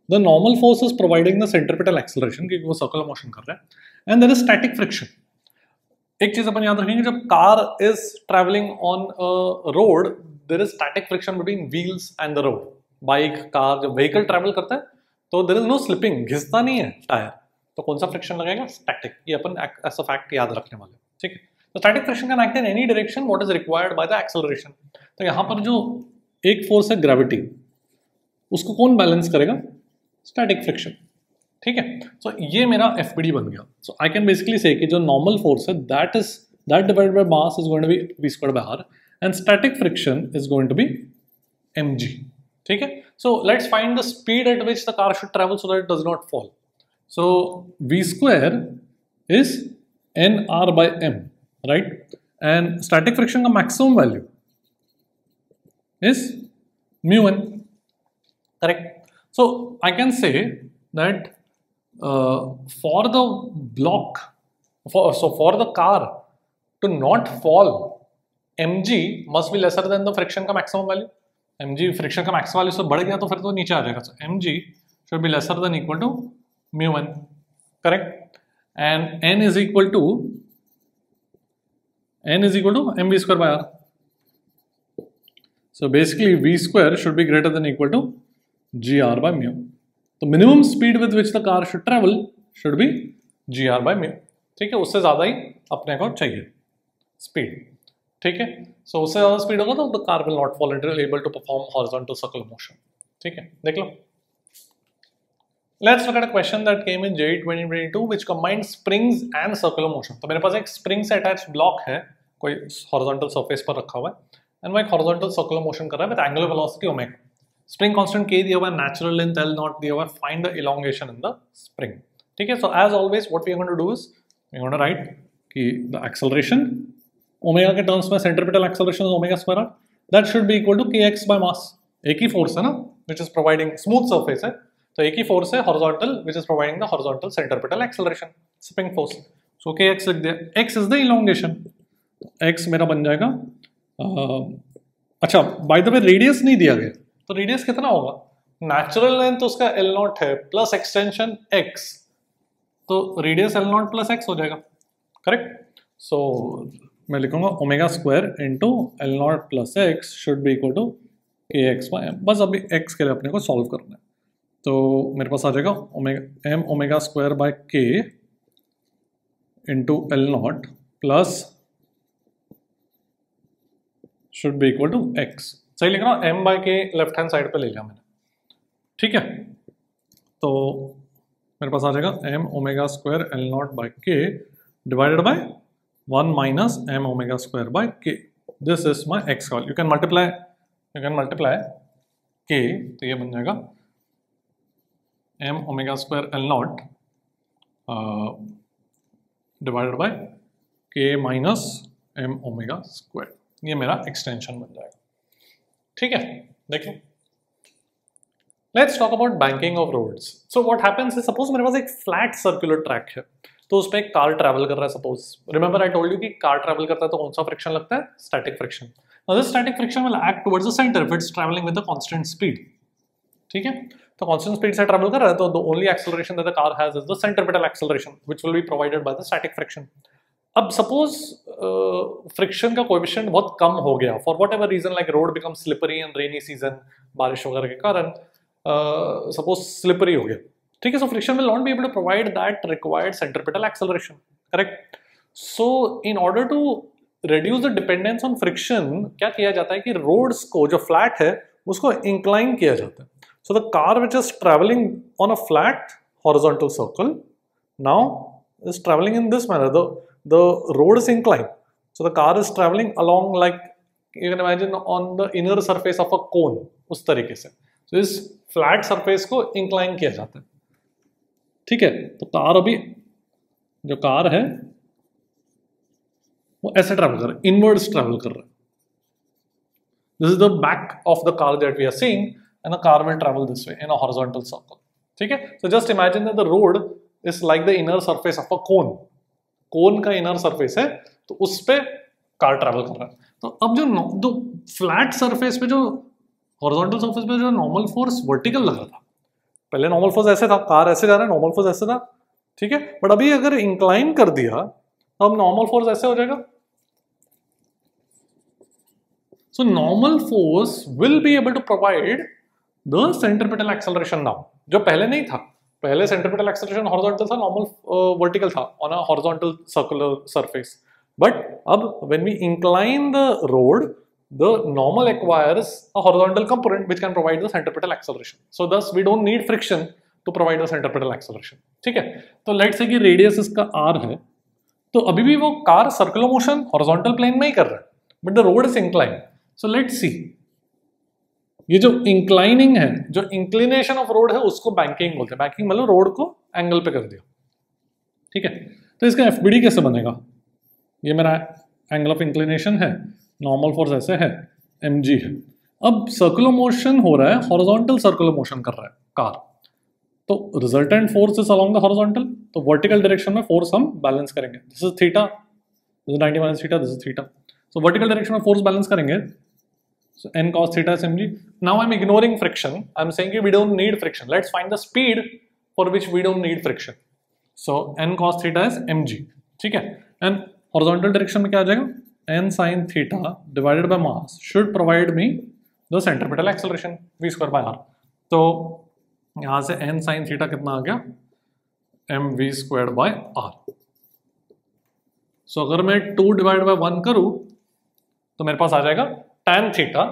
[SPEAKER 1] the normal force is providing the centripetal acceleration, क्योंकि वो circular motion कर रहा है, and there is static friction। एक चीज अपन याद रखेंगे, जब car is traveling on a road, there is static friction between wheels and the road। Bike, car जब vehicle travel करता है तो there is no slipping, घिसता नहीं है टायर, तो कौन सा फ्रिक्शन लगेगा? स्टैटिक। ये अपन ऐसा फैक्ट याद रखने वाले, ठीक है। तो static friction can act in any direction what is required by the acceleration. तो यहाँ पर जो एक फोर्स है ग्रेविटी, उसको कौन बैलेंस करेगा? स्टैटिक फ्रिक्शन, ठीक है। सो ये मेरा एफपीडी बन गया। सो आई कैन बेसिकली से कि जो नॉर्मल फोर्स है that divided by mass is going to be v squared by r and static friction is going to be mg, ठीक है। So let's find the speed at which the car should travel so that it does not fall. So v square is nr by m, right, and static friction का maximum value is mu n, correct? So I can say that for the block, for the car to not fall, mg must be lesser than the friction का maximum value। mg friction का maximum value से बढ़ गया तो फिर तो नीचे आ जाएगा। So mg should be lesser than equal to mu n, correct? And n is equal to mv square by r। So basically v square should be greater than equal to gr by mu। तो minimum speed with which the car should travel should be gr by mu, ठीक है। उससे ज़्यादा ही अपने को चाहिए speed, ठीक है। सो उससे ज़्यादा स्पीड होगा तो the car will not fall and able to perform horizontal circular motion, ठीक है। देख लो, let's look at a question that came in JEE 2022 which combines springs and circular motion। तो मेरे पास एक स्प्रिंग से अटैच ब्लॉक है, कोई हॉरिजॉन्टल सरफेस पर रखा हुआ है, एंड वो एक हॉरिजॉन्टल सर्कुलर मोशन कर रहा है with angular velocity omega. Spring constant k दिया हुआ है, नेचुरल लेंथ L नॉट दिया हुआ है, find the elongation in the spring, ठीक है। So as always what we are going to do is we are going to write कि the acceleration omega के टर्म्स में centripetal acceleration is omega square, that should be equal to kx by mass. एक ही फोर्स है ना which is providing, smooth surface है तो एक ही फोर्स है horizontal which is providing the horizontal centripetal acceleration, spring force. So kx लिख दिया, x is the elongation, x मेरा बन जाएगा अच्छा बाय द वे रेडियस नहीं दिया गया, तो रेडियस कितना होगा? नेचुरल लेंथ तो उसका L नॉट है प्लस एक्सटेंशन x, तो radius L nought plus x हो जाएगा, करेक्ट। सो मैं लिखूंगा omega square into L not plus x should be equal to k x by m. बस अभी एक्स के लिए अपने को सॉल्व करना है, तो मेरे पास आ जाएगा omega M omega square by K into L not plus should be equal to X. सही लिख रहा हूँ, M by K left hand side पे ले लिया मैंने, ठीक है। तो मेरे पास आ जाएगा M omega square L naught by K divided by 1 minus M omega square by K. This is my X call. You can multiply K, तो ये बन जाएगा M omega square L naught divided by K minus M omega square. ये मेरा extension बन जाएगा, ठीक है। देखिए, let's talk about banking of roads. So what happens is, suppose मेरे पास एक फ्लैट सर्कुलर ट्रैक है, तो उस पर एक कार ट्रैवल कर रहा है। Suppose remember I told you कि कार ट्रैवल करता है तो कौन सा फ्रिक्शन लगता है, static friction. Now this static friction will act towards the centre if it's travelling with a constant speed, ठीक है। तो कांस्टेंट स्पीड से ट्रैवल कर रहा है, तो the only acceleration that the car has is the centripetal acceleration which will be provided by the static friction. अब suppose friction का कोएफिशिएंट बहुत कम हो गया for whatever reason, like road become slippery in rainy season, बारिश वगैरह के कारण सपोज स्लिपरी हो गया, ठीक है। So friction will not be able to provide that required centripetal acceleration, correct. So in order to reduce the dependence on friction, क्या किया जाता है कि रोड्स को, जो फ्लैट है उसको इंक्लाइन किया जाता है। So the car which is travelling on a flat horizontal circle now is traveling in this manner. The road is inclined, so the car is traveling along, like you can imagine, on the inner surface of a cone, उस तरीके से। so इस flat surface को incline किया जाता है, ठीक है। तो कार, अभी जो कार है वो ऐसे ट्रैवल कर रहा है, इनवर्ड्स ट्रैवल कर रहा है। This is the back of the car that we are seeing, and the car will travel this way in a horizontal circle, ठीक है। So just imagine that the road is like the inner surface of a cone का inner surface है, तो उस पे car travel कर रहा है। तो अब जो फ्लैट सरफेस पे, जो हॉरिजॉन्टल सरफेस पे जो नॉर्मल फोर्स वर्टिकल लग रहा था, पहले नॉर्मल फोर्स ऐसे था, कार ऐसे जा रहा है, नॉर्मल फोर्स ऐसे था, ठीक है। बट अभी अगर इंक्लाइन कर दिया तो अब नॉर्मल फोर्स ऐसे हो जाएगा। So normal force will be able to provide the centripetal acceleration now, जो पहले नहीं था। पहले सेंट्रिपेटल एक्सेलरेशन हॉरिजॉन्टल था, नॉर्मल वर्टिकल था on a horizontal circular surface. But अब when we incline the road, the normal acquires a horizontal component which can provide the centripetal acceleration. So thus we don't need friction to provide the centripetal acceleration, ठीक है। तो let's say कि radius इसका r है, तो अभी भी वो car circular motion horizontal plane में ही कर रहा है, but the road is incline. So let's see, ये जो इंक्लाइनिंग है, जो इंक्लिनेशन ऑफ रोड है, उसको बैंकिंग बोलते हैं। बैंकिंग मतलब रोड को एंगल पे कर दिया, ठीक है। तो इसका एफबीडी कैसे बनेगा, ये मेरा एंगल ऑफ इंक्लिनेशन है, नॉर्मल फोर्स ऐसे है, mg है। अब सर्कुलर मोशन हो रहा है, हॉरिजॉन्टल सर्कुलर मोशन कर रहा है कार, तो resultant force is along the horizontal, तो वर्टिकल डायरेक्शन में फोर्स हम बैलेंस करेंगे। This is theta, this is 90 minus theta, this is theta. So vertical direction में फोर्स बैलेंस करेंगे, so n cos theta is mg. Now I'm ignoring friction. I'm saying we don't need friction. Let's find the speed for which we don't need friction. So n cos theta is mg, ठीक है। And horizontal direction में क्या आ जाएगा, n sin theta divided by mass should provide me the centripetal acceleration v square by r. तो यहाँ से n sin theta कितना आ गया, mv squared by r. So अगर मैं 2 divided by 1 करूँ तो मेरे पास आ जाएगा tan theta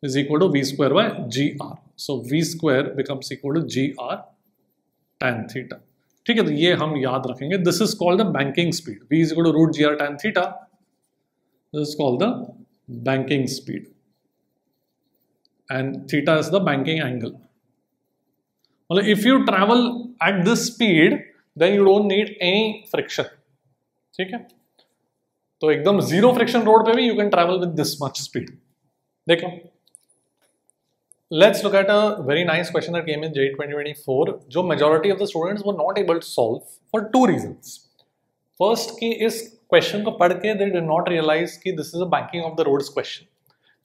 [SPEAKER 1] is equal to v square by gr. So v square becomes equal to gr tan theta. ठीक है, तो ये हम याद रखेंगे. This is called the banking speed. v is equal to root gr tan theta. This is called the banking speed. And theta is the banking angle. Well, if you travel at this speed, then you don't need any friction. ठीक है, तो एकदम zero friction road पे भी you can travel with this much speed. देखो, let's look at a very nice question that came in JEE 2024 जो majority of the students were not able to solve for 2 reasons. First कि इस question को पढ़ के they did not realise कि this is a banking of the roads question.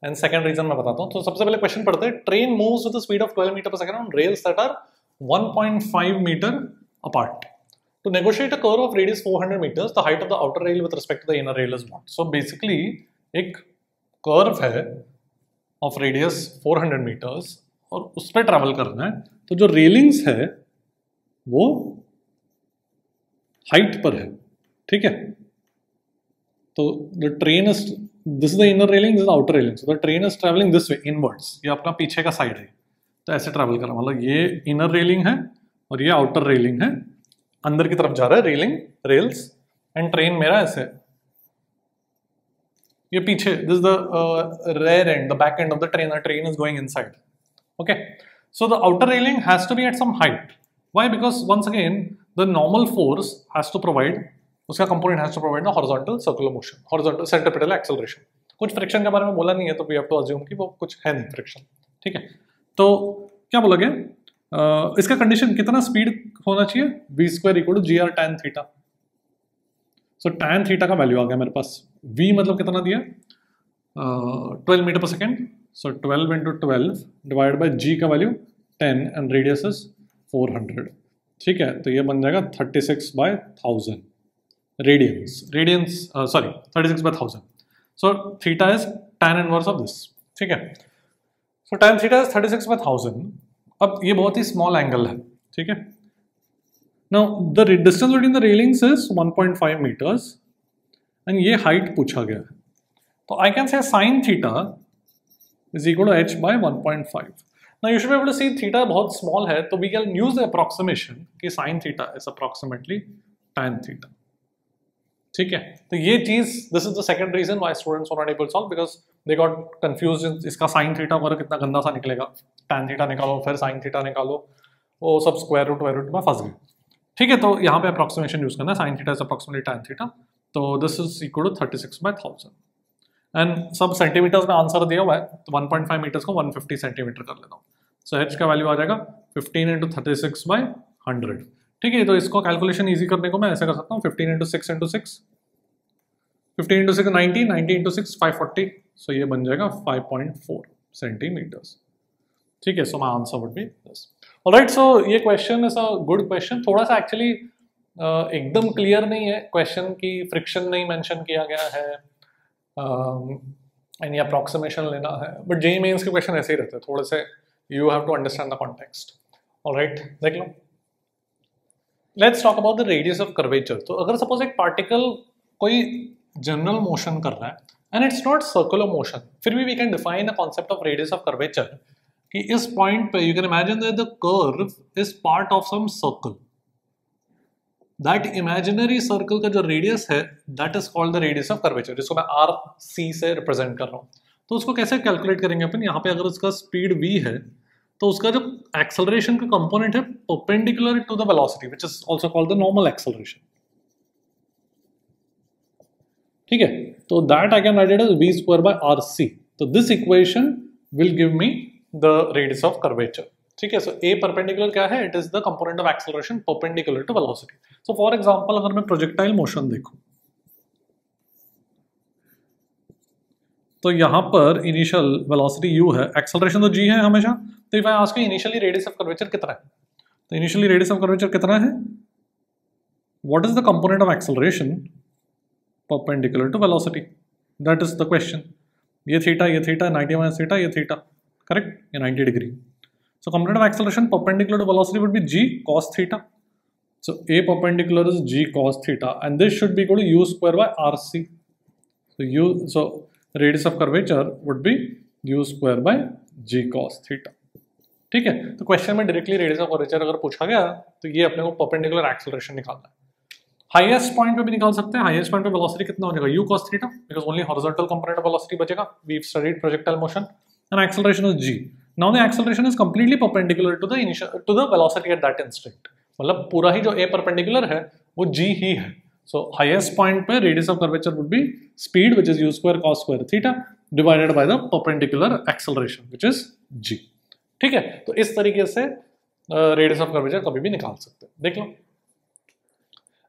[SPEAKER 1] And second reason मैं बताता हूं. तो सबसे पहले क्वेश्चन पढ़ते हैं. Train moves with the speed of 12 metre per second on rails that are 1.5 metres apart. To negotiate a curve of radius 400 meters, the height of the outer rail with respect to the inner rail is what? So basically एक curve है of radius 400 meters और उस पर travel करना है, तो जो railings है वो हाइट पर है, ठीक है। तो the train is, this is the inner railing, this is the outer railing, so the train is traveling this way inwards, ये अपना पीछे का साइड है, तो ऐसे ट्रैवल कर रहा है, मतलब ये इनर रेलिंग है और ये आउटर रेलिंग है, अंदर की तरफ जा रहा है रेलिंग रेल्स, एंड ट्रेन मेरा ऐसे, ये पीछे, this the rear end, the back end of the train is going inside, okay. So the outer railing has to be at some height, why? Because once again the normal force has to provide, उसका component has to provide the horizontal circular motion, horizontal centripetal acceleration. कुछ friction के बारे में बोला नहीं है, तो we have to assume कि वो कुछ है नहीं फ्रिक्शन, ठीक है। तो क्या बोला गया, इसका कंडीशन कितना स्पीड होना चाहिए, v square equal to g r tan theta. So tan theta का वैल्यू आ गया मेरे पास, v मतलब कितना दिया, 12 मीटर पर second, so 12 into 12 divide by g का वैल्यू 10 एंड रेडियस इज 400, ठीक है। तो ये बन जाएगा 36/1000 radians, sorry 36/1000। So theta is tan inverse of this, ठीक है। So tan theta is 36/1000। अब ये बहुत ही स्मॉल एंगल है, ठीक है। Now the distance between the railings is 1.5 metres and ये हाइट पूछा गया है, तो I can say sine theta is equal to h by 1.5। Now you should be able to see theta बहुत स्मॉल है, तो we can use the approximation कि sine theta is approximately tan theta, ठीक है। तो ये चीज, this is the second reason why students were not able to solve, because they got confused, इसका साइन थीटा वगैरह कितना गंदा सा निकलेगा, टैन थीटा निकालो फिर साइन थीटा निकालो, वो सब स्क्वायर रूट में फंस गए, ठीक है। तो यहाँ पे अप्रोक्सीमेशन यूज करना है, sine theta is approximately tan theta, तो this is equal to 36/1000 and सब सेंटीमीटर्स में आंसर दिया हुआ है, तो 1.5 मीटर्स को 150 सेंटीमीटर कर लेता हूँ। सो h का वैल्यू आ जाएगा 15 इंटू 36/100, ठीक है। तो इसको कैलकुलेशन ईजी करने को मैं ऐसे कर सकता हूँ, 15 into 6 into 6, 15 into 6 90, 90 into 6 540, so ये बन जाएगा 5.4 सेंटीमीटर्स, ठीक है। So my answer would be this. Alright, so ये question is a good question, थोड़ा सा एक्चुअली एकदम क्लियर नहीं है क्वेश्चन की, फ्रिक्शन नहीं मेंशन किया गया है, एंड अप्रोक्सीमेशन लेना है, बट जेईई मेंस के क्वेश्चन ऐसे ही रहते हैं थोड़े से, you have to understand the context. Alright, देख लो, let's talk about the radius of curvature. तो अगर सपोज एक पार्टिकल कोई जनरल मोशन कर रहा है and it's not circular motion, फिर भी we can define the concept of radius of curvature कि इस पॉइंट पे you can imagine that the curve is part of some circle, that imaginary circle का जो रेडियस है that is called the radius of curvature, जिसको मैं R C से represent कर रहा हूँ। तो उसको कैसे कैलकुलेट करेंगे अपन, यहाँ पे अगर उसका स्पीड v है तो उसका जो एक्सेलरेशन का कंपोनेंट है perpendicular to the velocity which is also called the normal acceleration, ठीक है। तो that I can write it as v square by rc, तो this equation will give me the radius of curvature, ठीक है। So a perpendicular क्या है, it is the component of acceleration perpendicular to velocity. So for example अगर मैं projectile motion देखूं, तो यहाँ पर इनिशियल वेलोसिटी u है, एक्सेलरेशन तो g है हमेशा, तो if I ask you initially radius of curvature कितना है, तो इनिशियली रेडियस ऑफ कर्वेचर कितना है, what is the component of acceleration perpendicular to velocity, that is the question. ये थीटा 90 माइनस थीटा, ये थीटा, करेक्ट, ये 90 degree. So component of acceleration perpendicular to velocity would be g cos theta, so a perpendicular is g cos theta and this should be equal to u square by rc, so radius of curvature would be u square by g cos theta, ठीक है। तो question में directly radius of curvature अगर पूछा गया तो ये अपने को परपेंडिकुलर एक्सेलरेशन निकालना है, हाईएस्ट पॉइंट पे भी निकाल सकते हैं, हाईएस्ट पॉइंट पे वेलोसिटी कितना हो जाएगा, u cos theta, because only horizontal component of velocity बचेगा, we studied projectile motion and acceleration is g. Now the acceleration is completely perpendicular to the velocity at that instant, मतलब पूरा ही जो a perpendicular है वो g ही है। सो highest point पे radius of curvature would be speed which is u square cos square theta divided by the perpendicular acceleration which is g, ठीक है। तो इस तरीके से रेडियस ऑफ कर्वेचर कभी भी निकाल सकते हैं, देख लो।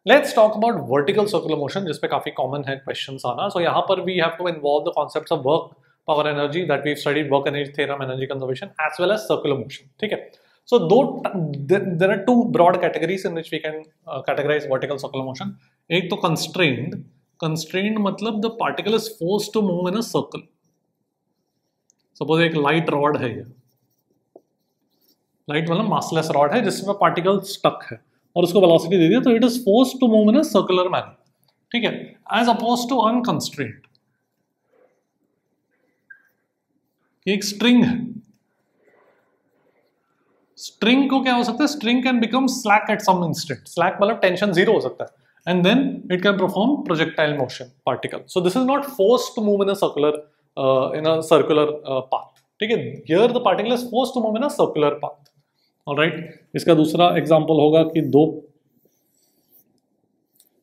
[SPEAKER 1] Let's talk about vertical circular motion, जिसपे काफी कॉमन है क्वेश्चंस आना। सो यहाँ पर we have to involve the concepts of work, power energy that we've studied, work energy theorem, energy conservation as well as circular motion, ठीक है। So there are two broad categories in which we can categorize vertical circular motion. एक तो constrained. Constrained मतलब the particle is forced to move in a circle. Suppose एक light rod है ये. Light मतलब massless rod है जिसमें particle stuck है और उसको velocity दे दिया तो it is forced to move in a circular manner. ठीक है? As opposed to unconstrained. ये एक string है. स्ट्रिंग को क्या हो सकता है? String can become slack at some instant. Slack मतलब टेंशन जीरो हो सकता है and then it can perform projectile motion particle. So this is not forced to move in a circular path. ठीक है, here the particle is forced to move in a circular path. Alright, इसका दूसरा example होगा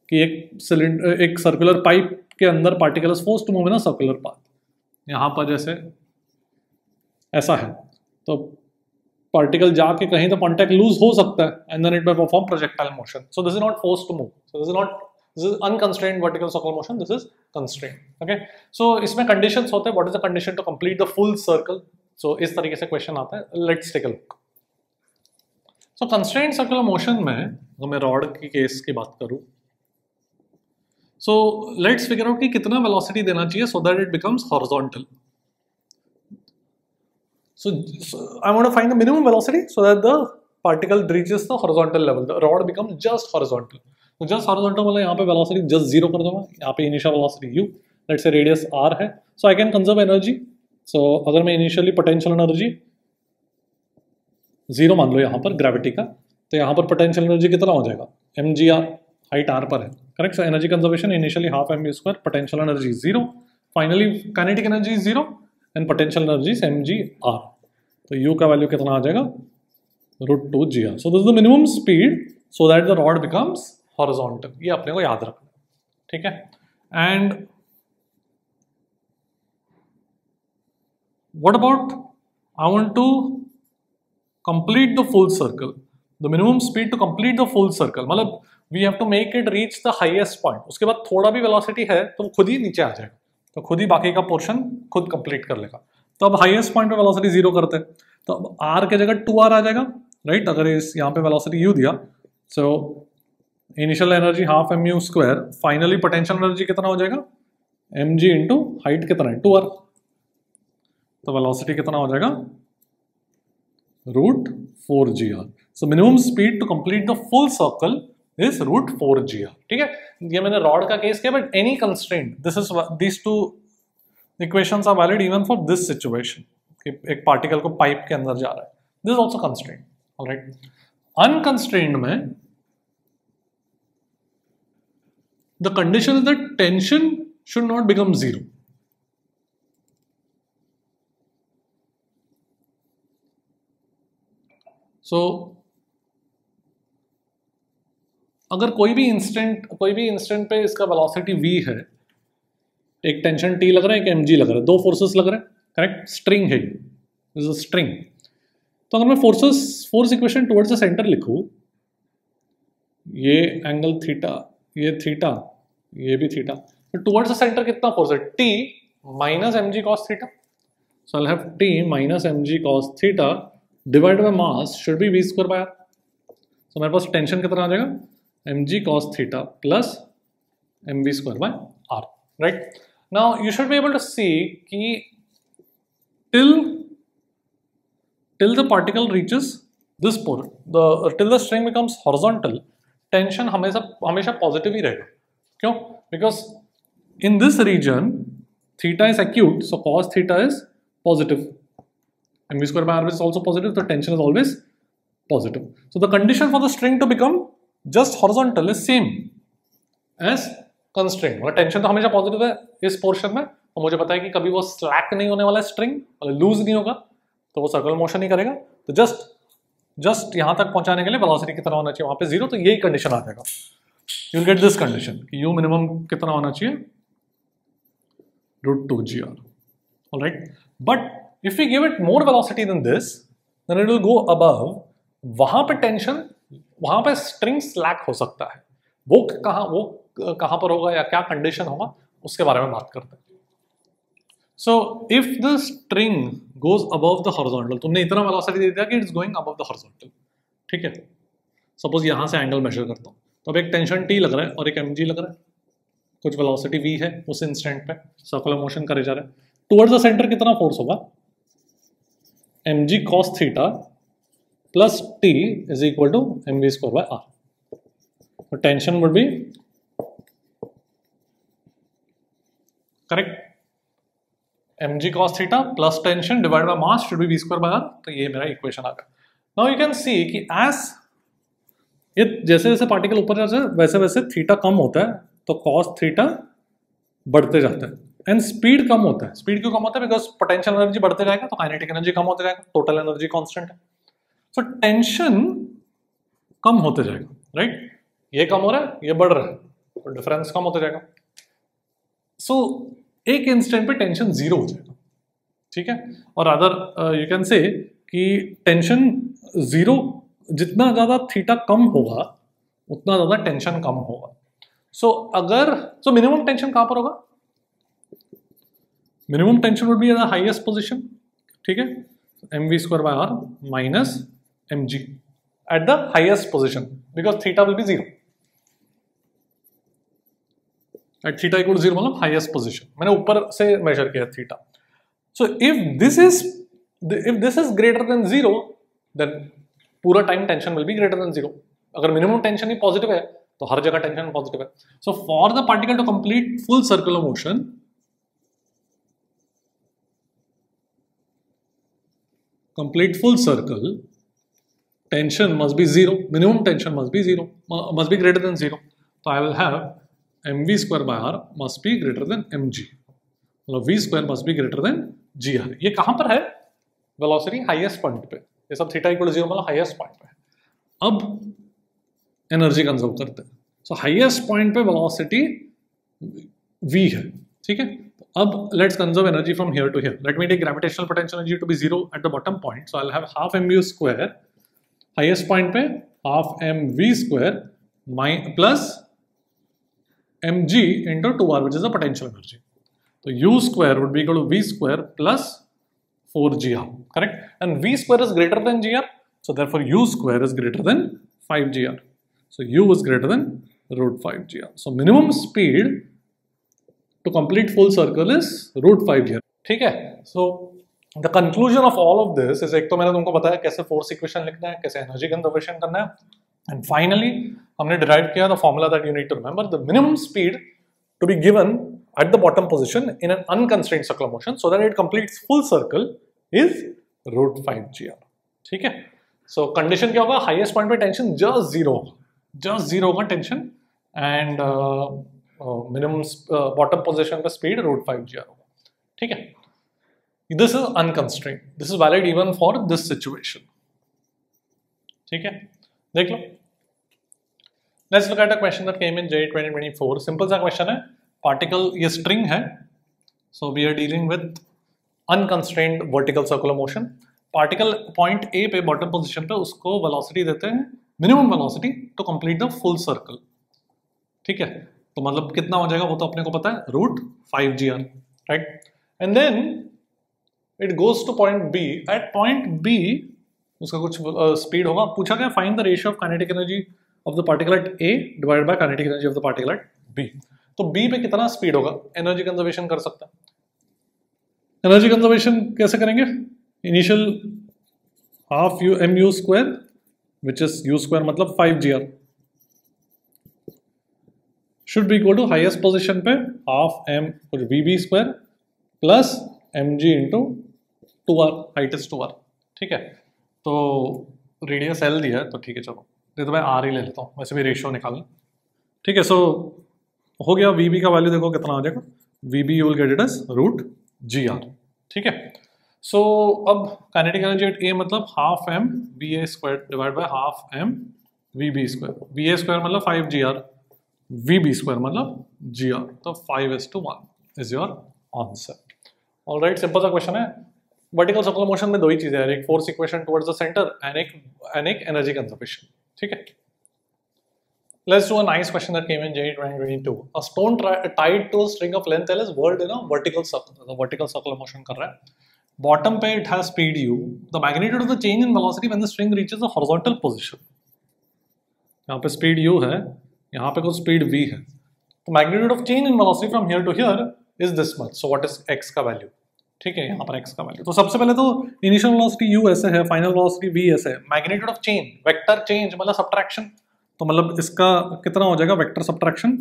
[SPEAKER 1] कि एक circular pipe के अंदर particle is forced to move in a circular path. यहां पर जैसे ऐसा है तो पार्टिकल जाके कहीं तो कॉन्टैक्ट लूज हो सकता है and then it will perform projectile motion. So this is not forced to move. So this is unconstrained vertical circular motion. This is constrained. Okay, so इसमें कंडीशंस होते हैं. What is the condition to complete the full circle? So इस तरीके से question आता है. Let's take a look. So constrained circular motion में अगर मैं रॉड की केस की बात करूं, सो लेट्स फिगर आउट कि कितना वेलोसिटी देना चाहिए सो that it becomes horizontal. So I want to find the minimum velocity so that the particle reaches the horizontal level. The rod becomes just horizontal. So just horizontal मतलब यहाँ पे velocity just zero कर दूँगा. यहाँ पे initial velocity u, let's say radius r है. So I can conserve energy. So अगर मैं initially potential energy zero मान लो यहाँ पर gravity का, तो यहाँ पर potential energy कितना हो जाएगा? mgr, height r पर है. Correct? So energy conservation initially half mv square, potential energy is zero. Finally kinetic energy is zero and potential energy is mgr. तो u का वैल्यू कितना आ जाएगा? √2gr. So this is the minimum speed so that the rod becomes horizontal. ये अपने को याद रखना. ठीक है, and what about I want to complete the full circle. The minimum speed to complete the full circle मतलब we have to make it reach the highest point. उसके बाद थोड़ा भी वेलोसिटी है तो खुद ही नीचे आ जाएगा, तो खुद ही बाकी का पोर्शन खुद कंप्लीट कर लेगा. तो अब हाईएस्ट पॉइंट पे वेलोसिटी जीरो करते हैं तो अब r के जगह 2r आ जाएगा. राइट, अगर इस यहाँ पे वेलोसिटी u दिया, so initial energy half mu square, finally potential energy कितना हो जाएगा? mg इंटू हाइट कितना है? 2r. तो वेलोसिटी कितना हो जाएगा? √4gr. So minimum speed to complete the full circle is √4gr. ठीक है, ये मैंने रॉड का केस किया, but any constraint this two equations are valid even for this situation कि एक पार्टिकल को पाइप के अंदर जा रहा है. This is also constraint. Alright, unconstrained में the condition is that tension should not become zero. So अगर कोई भी इंस्टेंट पे इसका वेलोसिटी v है, एक टेंशन T लग रहा है, एक mg लग रहा है, दो फोर्सेस लग रहे हैं. करेक्ट, स्ट्रिंग है ये, स्ट्रिंग. तो अगर मैं force equation towards the centre लिखूं, ये एंगल थीटा, ये थीटा, ये भी थीटा, तो टुवर्ड्स द सेंटर कितना फोर्स है? T minus mg cos theta. So I have T minus mg cos theta divide by mass should be v square by r. सो मेरे पास tension कितना आ जाएगा? mg cos theta plus mv square by r. Right, now you should be able to see कि till the particle reaches this point, till the string becomes horizontal, tension हमेशा positive ही रहेगा. क्यों? Because in this region theta is acute, so cos theta is positive, mv square by r is also positive, so tension is always positive. So the condition for the string to become just horizontal is same as constraint. मतलब tension तो हमेशा positive है इस portion में, और मुझे पता है कि कभी वो स्लैक नहीं होने वाला है, स्ट्रिंग मतलब लूज नहीं होगा, तो वो सर्कुलर मोशन नहीं करेगा. तो जस्ट यहाँ तक पहुंचाने के लिए वेलोसिटी कितना होना चाहिए? वहां पे जीरो. तो यही कंडीशन आ जाएगा. You will get this condition कि u मिनिमम कितना होना चाहिए? √2gr. Alright, but if we give it more velocity than this, then it will go above. वहां पे टेंशन, वहां पे स्ट्रिंग स्लैक हो सकता है. वो कहां पर होगा या क्या कंडीशन होगा, उसके बारे में बात करते हैं. सो if the string goes above the horizontal, तुमने इतना वेलोसिटी दे दिया कि it's going above the horizontal, ठीक है। सपोज यहाँ से एंगल मेजर करता हूँ, तो अब एक टेंशन T लग रहा है और एक mg लग रहा है, कुछ वेलोसिटी v है उस इंस्टेंट पे, सर्कुलर मोशन करे जा रहा है, टुवर्ड्स द सेंटर कितना फोर्स होगा, mg cos theta plus T is equal to mv square by r। तो tension would be correct, mg cos theta plus tension divide by mass should be v square by r। तो ये मेरा equation आ गया। Now you can see कि as ये जैसे जैसे पार्टिकल ऊपर जाता है वैसे वैसे थीटा कम होता है, तो cos थीटा बढ़ते जाता है, एंड स्पीड कम होता है। स्पीड क्यों कम होता है? बिकॉज पोटेंशियल एनर्जी बढ़ते जाएगा तो काइनेटिक एनर्जी कम होते जाएगा, टोटल एनर्जी कांस्टेंट है, सो टेंशन कम होते जाएगा, राइट। ये कम हो रहा है, ये बढ़ रहा है, तो डिफरेंस कम होते जाएगा। सो एक इंस्टेंट पे टेंशन जीरो हो जाएगा, ठीक है। और अदर यू कैन से कि टेंशन जीरो, जितना ज्यादा थीटा कम होगा उतना ज्यादा टेंशन कम होगा। सो मिनिमम टेंशन कहां पर होगा? Minimum tension would be at the highest position, ठीक है, mv square by r minus mg at the highest position, because theta will be zero. At theta equal zero मतलब हाईएस्ट पोजीशन, मैंने ऊपर से measure किया theta. So if this is greater than zero, then पूरा time tension will be greater than zero. अगर minimum tension ही positive है तो हर जगह टेंशन पॉजिटिव है। सो for the particle to complete full circular motion, complete full circle, tension must be zero, minimum tension must be zero, must be greater than zero. So I will have mv square by r must be greater than mg, मतलब v square must be greater than gr। ये कहां पर है? Velocity highest point पे, ये सब theta equal zero मतलब highest point पे है। अब एनर्जी कंजर्व करते हैं, सो हाईएस्ट पॉइंट पे वेलोसिटी v है, ठीक है। अब let's conserve energy from here to here. Let me take gravitational potential energy to be zero at the bottom point. So I'll have half mv square, highest point पे half mv square plus mg into 2r, which is the potential energy. So u square would be equal to v square plus 4gr, correct? And v square is greater than gr, so therefore u square is greater than 5gr. So u is greater than root 5gr. So minimum speed to complete full circle is root 5 here, ठीक है। So the conclusion of all of this is, एक तो मैंने तुमको बताया कैसे force equation लिखना है, कैसे एनर्जी कंजर्वेशन करना है, एंड फाइनली हमने डिराइव किया the formula that you need to remember, the minimum speed to be given at the bottom position in an unconstrained circular motion so that it completes full circle is root 5gr, ठीक है। So condition क्या होगा? Highest point पे tension just zero होगा tension, and minimum bottom position पे speed root 5gr होगा, ठीक है। This is unconstrained, this is valid even for this situation, ठीक है। देख लो, let's look at a question that came in JEE 2024। Simple सा क्वेश्चन है, पार्टिकल ये स्ट्रिंग है, so we are dealing with unconstrained vertical circular motion. Particle point A पे bottom position पे उसको वेलोसिटी देते हैं minimum velocity to complete the full circle, ठीक है। तो मतलब कितना हो जाएगा वो तो अपने को पता है, root 5gr, right. And then it goes to point B, at point B उसका कुछ स्पीड होगा। पूछा गया find the ratio of kinetic energy of the particle at A divided by kinetic energy of the particle at B. तो B पे कितना speed होगा? Energy conservation कर सकता है। एनर्जी कंजर्वेशन कैसे करेंगे? Initial half you mu square which is u square मतलब 5gr should be equal to highest position पे half m कुछ vb square plus mg into 2r, height is 2r, ठीक है। तो रेडियस l दिया है तो ठीक है, चलो ये तो मैं r ही ले लेता हूँ, वैसे भी रेशियो निकालना, ठीक है। सो हो गया, vb का वैल्यू देखो कितना आ जाएगा, vb you will get it as root gr, ठीक है। सो अब काइनेटिक एनर्जी एट a मतलब half m va square divide by half m vb square, va square मतलब 5gr, vb स्क्वायर मतलब gr, तो 5:1 is your answer. Alright, simple सा question है। Vertical circular motion में दो ही चीजें हैं, एक force equation towards the centre and एक एनर्जी कंजर्वेशन, ठीक है। Let's do a nice question that came in JEE 2022. A stone tied to a string of length L is whirled in a vertical circle. The vertical circular motion कर रहा है. Bottom पे it has speed u. The magnitude of the change in velocity when the string reaches a horizontal position. यहाँ पे speed u है, यहाँ पे कुछ speed v है. The magnitude of change in velocity from here to here is this much. So what is x का value? ठीक है, यहाँ पर x का वैल्यू. तो सबसे पहले तो इनिशियल वेलोसिटी u ऐसे है, फाइनल वेलोसिटी v ऐसे है. Magnitude of change, vector change मतलब सबट्रैक्शन, तो मतलब इसका कितना हो जाएगा vector subtraction,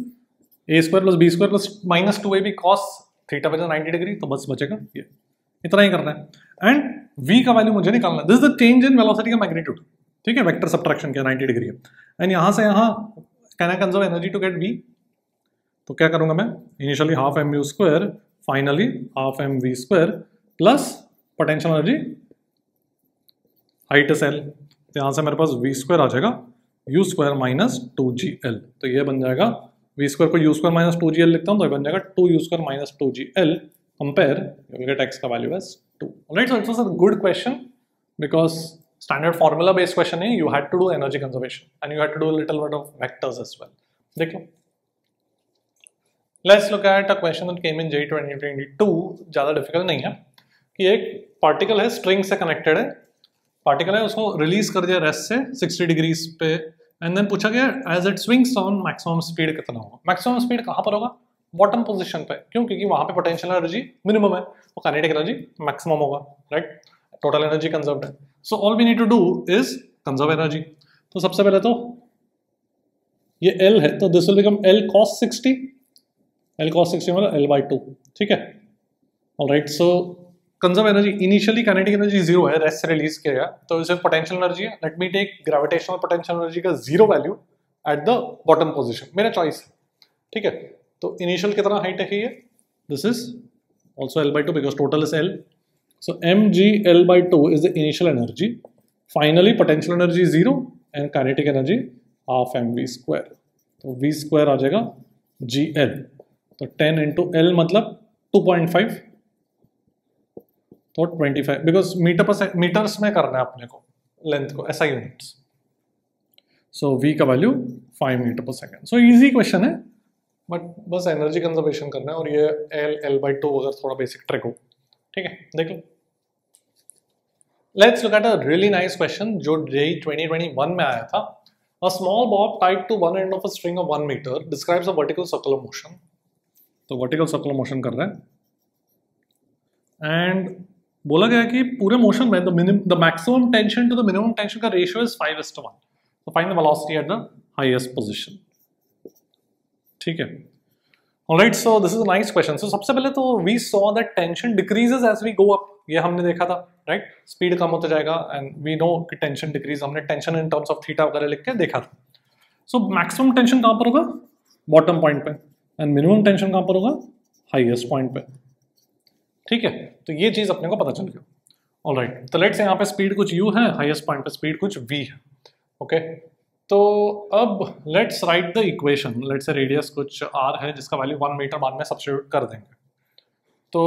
[SPEAKER 1] a square plus b square plus minus 2ab cos theta पे 90 डिग्री, तो बस बचेगा ये, इतना ही करना है. एंड v का वैल्यू मुझे निकालना है. This is the change in velocity का मैग्नीट्यूड, ठीक है, वेक्टर सबट्रैक्शन का 90 डिग्री है. एंड यहाँ से यहाँ can I conserve energy to get v, तो क्या करूंगा मैं, initially half m u square, finally half m v square plus potential energy height s L, तो यहाँ से मेरे पास वी स्क्वायर आ जाएगा यू स्क्वायर माइनस 2gl. तो ये बन जाएगा वी स्क्वायर को यू स्क्वायर माइनस 2gl लिखता हूँ, तो ये बन जाएगा 2u square minus 2gl compare, you will get x का value as 2. Alright, so it was a good question because standard formula based question है, you had to do energy conservation and you had to do a little bit of vectors as well. देख लो. Let's look at a question that came in JEE 2022. ज़्यादा difficult नहीं है कि एक particle है, string से कनेक्टेड है, पार्टिकल है, उसको रिलीज कर दिया रेस्ट से 60 डिग्रीज पे, एंड देन पूछा गया as it swings on maximum speed कितना होगा. मैक्सिमम स्पीड कहाँ पर होगा, बॉटम पोजीशन पे, क्यों, क्योंकि वहाँ पे पोटेंशियल एनर्जी मिनिमम है, तो काइनेटिक एनर्जी मैक्सिमम होगा, राइट, टोटल एनर्जी कंजर्व्ड है. So all we need to do is conserve energy. तो सबसे पहले तो ये L है, तो this will become L cos 60, L cos 60 मतलब L by 2, ठीक है. Alright, so conserve energy, initially kinetic energy zero है, रेस्ट से रिलीज किया गया, तो इसे पोटेंशियल एनर्जी है. Let me take gravitational potential energy का zero value at the bottom position, मेरा चॉइस है, ठीक है. तो इनिशियल कितना हाइट है ये, this is also L by 2 because total is L. So mg L by 2 is the initial energy, finally potential energy zero and kinetic energy half mv square, तो v square आ जाएगा gl, तो 10 into L मतलब 2.5, तो 25, because metres में करना है अपने को लेंथ को, ऐसा यूनिट्स. सो v का वैल्यू 5 मीटर पर सेकेंड. सो इजी क्वेश्चन है, बट बस एनर्जी कंजर्वेशन करना है, और ये L by 2 अगर थोड़ा बेसिक ट्रिक हो, ठीक है. देख लो. Let's look at a really nice question जो JEE 2021 में आया था. A small bob tied to one end of a string of 1 metre describes a vertical circular motion. तो वर्टिकल सर्कुलर मोशन कर रहा है, एंड बोला गया कि पूरे मोशन में the maximum tension to the minimum tension का रेशियो इज 5:1. तो find the velocity at the highest position, ठीक है. Alright, so this is a nice question. So सबसे पहले तो we saw that tension decreases as we go up, ये हमने देखा था, राइट. स्पीड कम होता जाएगा एंड वी नो कि टेंशन डिक्रीज, हमने tension in terms of theta वगैरह लिख के देखा था. सो मैक्सिमम टेंशन कहाँ पर होगा, बॉटम पॉइंट पे, एंड मिनिमम टेंशन कहाँ पर होगा, हाईएस्ट पॉइंट पे, ठीक है. तो ये चीज अपने को पता चल गया. ऑलराइट, तो लेट्स से यहाँ पे स्पीड कुछ u है, हाईएस्ट पॉइंट पे स्पीड कुछ v है, ओके. तो अब let's write the equation. Let's say radius कुछ r है जिसका वैल्यू 1 मीटर बाद में सब्स्टिट्यूट कर देंगे. तो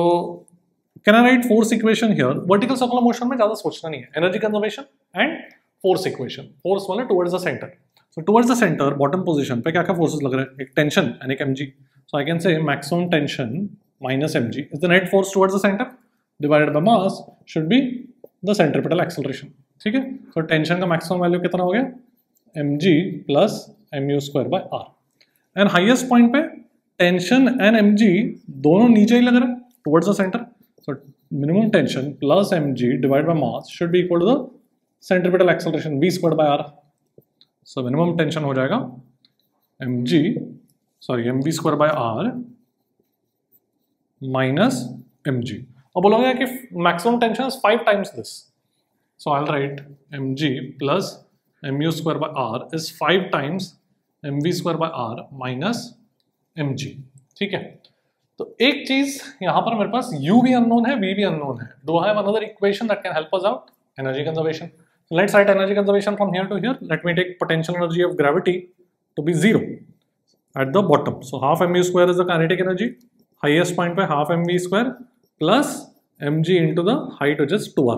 [SPEAKER 1] can I write force equation here. Vertical circular motion में ज्यादा सोचना नहीं है, energy conservation and force equation. Force मतलब towards the centre. So towards the centre bottom position पे क्या क्या फोर्सेस लग रहे हैं, एक टेंशन एंड एक mg. So I can say maximum tension minus mg is the net force towards the center divided by mass should be the centripetal acceleration, ठीक है. तो टेंशन का मैक्सिमम वैल्यू कितना हो गया, mg plus mu square by r. And highest point पे tension and mg दोनों नीचे ही लग रहे हैं towards the centre. So minimum tension plus mg divide by mass should be equal to the centripetal acceleration v square by r. So minimum tension हो जाएगा mv square by r minus mg. अब बोलोगे कि maximum tension is 5 times this, so I will write mg plus mu square by r is 5 times mv square by r minus mg, ठीक है. तो एक चीज यहाँ पर मेरे पास u भी अननोन है, v भी अननोन है. Do I have another equation that can help us out, energy conservation. Let's write energy conservation from here to here. Let me take potential energy of gravity to be 0 at the bottom. So half mu square is the kinetic energy, highest point पे half mv square plus mg into the height which is 2r,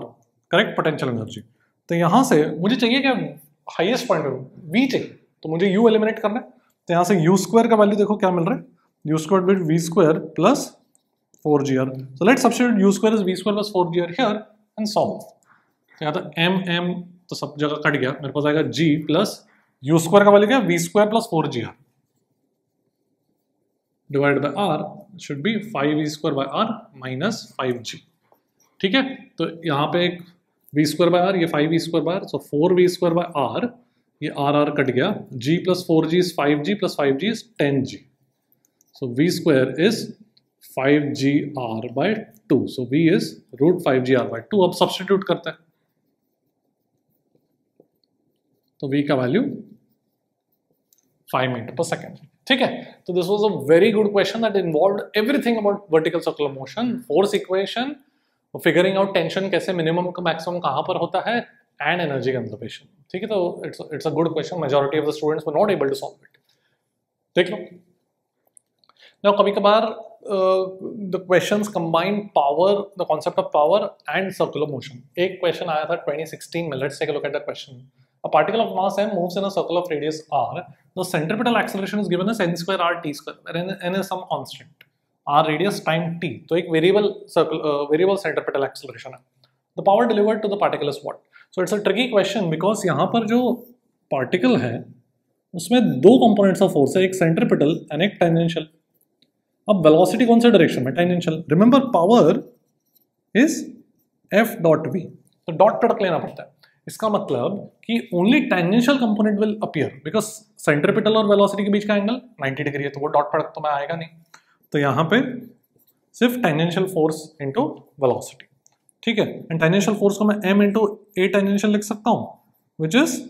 [SPEAKER 1] correct, potential energy. तो यहाँ से मुझे चाहिए क्या, highest point पे v चाहिए, तो मुझे u एलिमिनेट करना है, तो यहाँ से u स्क्वायर का वैल्यू देखो क्या मिल रहा है, u square with v square plus 4gr. So let's substitute u square is v square plus 4gr here and solve. तो यहाँ तो m तो सब जगह कट गया, मेरे पास आएगा g प्लस u स्क्वायर का वैल्यू क्या, v square plus 4gr divide by r should B 5v square by r minus 5g. ठीक है, तो यहाँ पे एक v स्क्वायर बाय r, ये 5v square by r, so 4v square by r, ये r कट गया, g plus 4g is 5g plus 5g is 10g. So v square is 5gr by 2. So v is root 5gr by 2. अब substitute करते हैं, तो v का value 5 metre पर second. ठीक है, तो this was a very good question that involved everything about vertical circular motion, force equation, figuring out tension कैसे मिनिमम का मैक्सिमम कहां पर होता है, एंड एनर्जी कंजर्वेशन. ठीक है, तो it's a good question, majority of the students were not able to solve it. देख लो ना, कभी कभार the questions combine power, the concept of power and circular motion. एक question आया था 2016 में. Let's take a look at the question. A particle of mass m moves in a circle of radius r. The centripetal acceleration is given as n square r t square, where n is some constant. R radius time t. तो एक variable centripetal acceleration है. The power delivered to the particle is what? So it's a tricky question because यहाँ पर जो particle है उसमें दो components of force है, एक centripetal and एक tangential. अब वेलोसिटी कौन से डायरेक्शन में, tangential. Remember power is f dot v, तो डॉट प्रोडक्ट लेना पड़ता है. इसका मतलब कि only tangential component will appear because centripetal और वेलोसिटी के बीच का एंगल 90 डिग्री है, तो वो डॉट प्रोडक्ट तो मैं आएगा नहीं. तो यहाँ पे सिर्फ टेंजेंशियल फोर्स इनटू वेलोसिटी. ठीक है, एंड टेंजेंशियल फोर्स को मैं m इनटू a टेंजेंशियल लिख सकता हूँ which is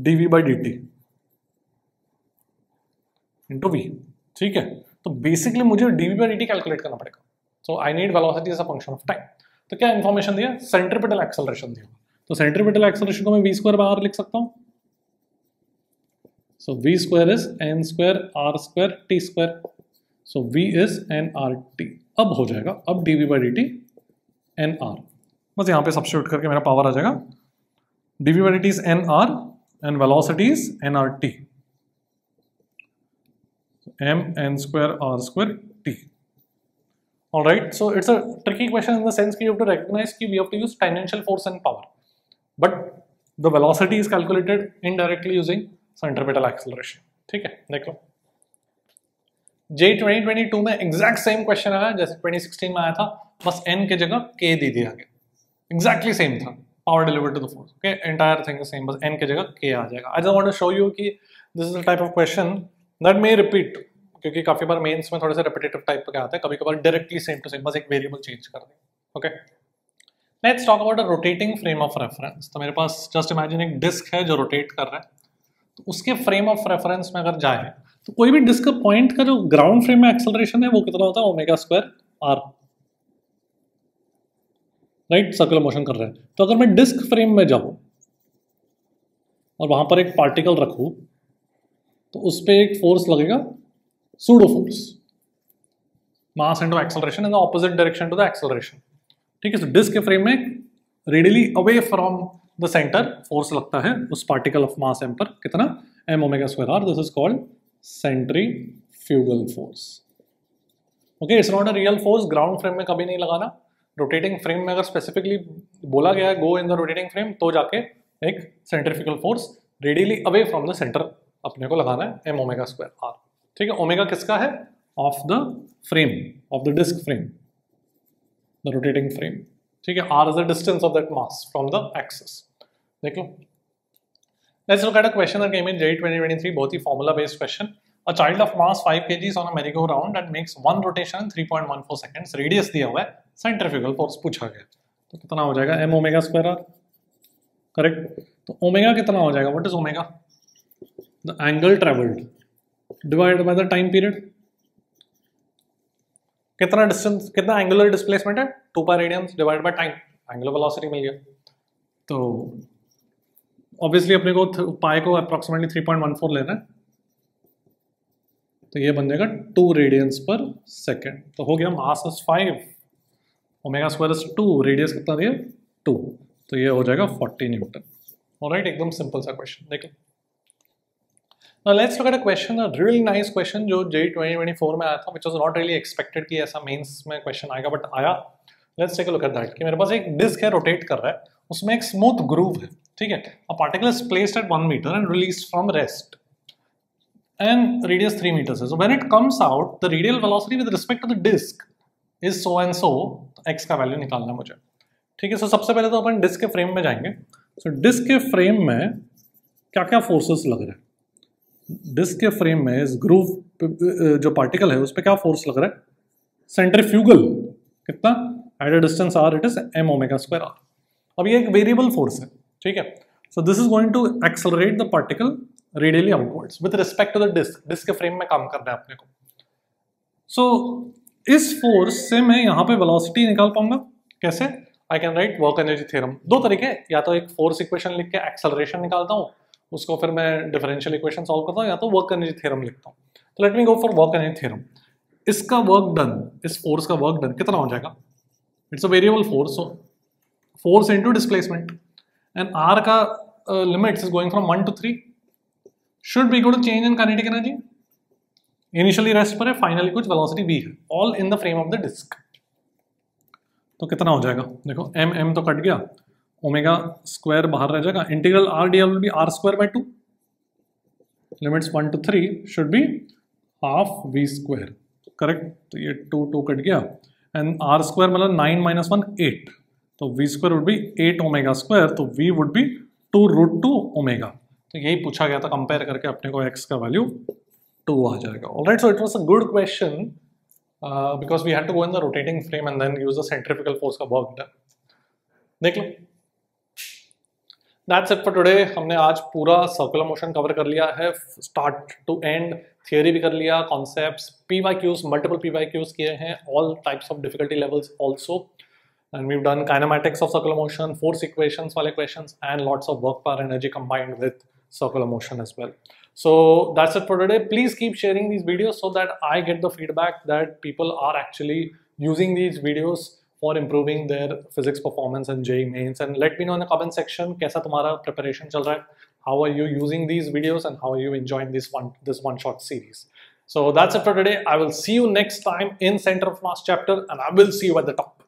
[SPEAKER 1] dv by dt into v. ठीक है, तो बेसिकली मुझे dv by dt कैलकुलेट करना पड़ेगा. So I need velocity as a function of time. तो क्या इंफॉर्मेशन दिया, सेंट्रिपिटल एक्सेलरेशन दिया. तो सेंट्रिपिटल एक्सेलरेशन को मैं v स्क्वायर बाय r लिख सकता हूं. सो v square is n square r square t square. So v is nrt. अब हो जाएगा, अब dv by dt nr. बस यहाँ पे सब्स्टिट्यूट करके मेरा पावर आ जाएगा. dv by dt is nr and velocity is nrt. m n square r square t. All right, so it's a tricky question in the sense that you have to recognize that we have to use tangential force and power, but the velocity is calculated indirectly using centripetal acceleration. ठीक है, देख लो. J 2022 में exact same question आया जैसे 2016 में आया था, बस n के जगह k दे दिया गया. Exactly same था, power delivered to the force. Okay, entire thing is same, बस n के जगह k आ जाएगा. I just want to show you कि this is the type of question that may repeat, क्योंकि काफी बार मेंस में थोड़े से रिपीटेटिव टाइप का आता है, कभी कभार डायरेक्टली सेम टू सेम, बस एक वेरिएबल चेंज कर दें. Okay, let's talk about a rotating frame of reference. तो मेरे पास जस्ट इमेजिन एक डिस्क है जो रोटेट कर रहा है, तो उसके फ्रेम ऑफ रेफरेंस में अगर जाए तो कोई भी डिस्क पॉइंट का जो ग्राउंड फ्रेम में एक्सेलरेशन है वो कितना होता है, omega square r. Right, circular motion कर रहा है. तो अगर मैं डिस्क फ्रेम में जाऊं और वहां पर एक पार्टिकल रखूं तो उस पर एक फोर्स लगेगा, pseudo force, mass into acceleration in the opposite direction to the acceleration. ठीक है, तो डिस्क के फ्रेम में radially away from the centre force लगता है उस पार्टिकल ऑफ मास m पर, कितना, m omega square r. This is called centrifugal force. Okay, it's not a real force, ground frame में कभी नहीं लगाना. रोटेटिंग फ्रेम में अगर स्पेसिफिकली बोला गया है गो इन द रोटेटिंग फ्रेम, तो जाके एक centrifugal force radially away from the centre अपने को लगाना है, m ओमेगा स्क्वायर r. ठीक है, ओमेगा किसका है, of the frame, of the disc frame, the rotating frame. ठीक है, r is the distance of that mass from the axis. देख लो, let's look at a question that came in JEE 2023, बहुत ही formula based question. A child of mass 5 kg on a merry go round that makes one rotation 3.14 seconds. Radius दिया हुआ है, centrifugal force पूछा गया, तो कितना हो जाएगा, m omega square r. Correct, तो ओमेगा कितना हो जाएगा, what is omega, the angle travelled divided by the time period. कितना डिस्टेंस, कितना एंगुलर डिस्प्लेसमेंट है, 2 pi radians divided by time, angular velocity मिल गया. तो ऑब्वियसली अपने को पाई को अप्रोक्सीमेटली 3.14 लेना है, तो ये बन जाएगा 2 रेडियंस पर सेकेंड. तो हो गया, mass is 5, omega square is 2, radius कितना दिया 2, तो ये हो जाएगा 40 न्यूटन. ऑलराइट, एकदम सिंपल सा क्वेश्चन. देखो Now let's look at a question, a really nice question जो JEE 2024 में आया था, which was not really expected कि ऐसा मेंस में क्वेश्चन आएगा, बट आया. Let's take a look at that. कि मेरे पास एक डिस्क है, रोटेट कर रहा है, उसमें एक स्मूथ ग्रूव है, ठीक है. A particle is placed at 1 meter and released from rest, and radius 3 meters है. So when it comes out, the radial velocity with respect to the disk is so and so. X का value निकालना है मुझे, ठीक है. So सबसे पहले तो अपन डिस्क के फ्रेम में जाएंगे. So डिस्क के फ्रेम में क्या क्या फोर्सेस लग रहे हैं. डिस्क के फ्रेम में इस ग्रूव जो पार्टिकल है उस पर क्या फोर्स लग रहा है. सेंट्रीफ्यूगल कितना, at a distance r it is m omega square r. अब ये एक वेरिएबल फोर्स है, ठीक है. So this is going to accelerate the particle radially outwards with respect to the disc. Disc के फ्रेम में काम करना है अपने को. सो इस फोर्स से मैं यहाँ पे वेलोसिटी निकाल पाऊंगा. कैसे? आई can right work energy theorem. दो तरीके, या तो एक फोर्स इक्वेशन लिख के एक्सेलरेशन निकालता हूँ, उसको फिर मैं डिफरेंशियल इक्वेशन सॉल्व करता हूँ, या तो वर्क एनर्जी थ्योरम लिखता हूँ. तो let me go for work energy theorem. इसका वर्क डन, इस फोर्स का वर्क डन कितना हो जाएगा. It's a variable force, so force into displacement, and R का limits is going from 1 to 3 should be equal to change in kinetic energy. Initially rest पर है, finally कुछ velocity v है, all in the frame of the disc. तो कितना हो जाएगा, देखो m तो कट गया, ओमेगा स्क्वायर बाहर रह जाएगा. Integral r dl will be r square by 2, limits 1 to 3 should be half v square, correct. तो ये 2 कट गया, एंड r स्क्वायर मतलब 9 - 1 8, तो v square would be 8 omega square, तो v वुड बी 2√2 ओमेगा. तो यही पूछा गया था, कंपेयर करके अपने को x का वैल्यू 2 आ जाएगा. Alright, so it was a good question because we had to go in the rotating frame and then use the centrifugal force का वर्क डन. देख लो. That's it for today. हमने आज पूरा सर्कुलर मोशन कवर कर लिया है, start to and. Theory भी कर लिया, कॉन्सेप्ट्स, PYQs, मल्टीपल PYQs किए हैं, all types of difficulty levels also. And we've done kinematics of circular motion, force equations वाले questions, and lots of work power energy combined with circular motion as well. So that's it for today. Please keep sharing these videos so that I get the feedback that people are actually using these videos for improving their physics performance and JEE mains. And let me know in the comment section कैसा तुम्हारा preparation चल रहा है. How are you using these videos and how are you enjoying this one shot series? So that's it for today. I will see you next time in Center of Mass chapter, and I will see you at the top.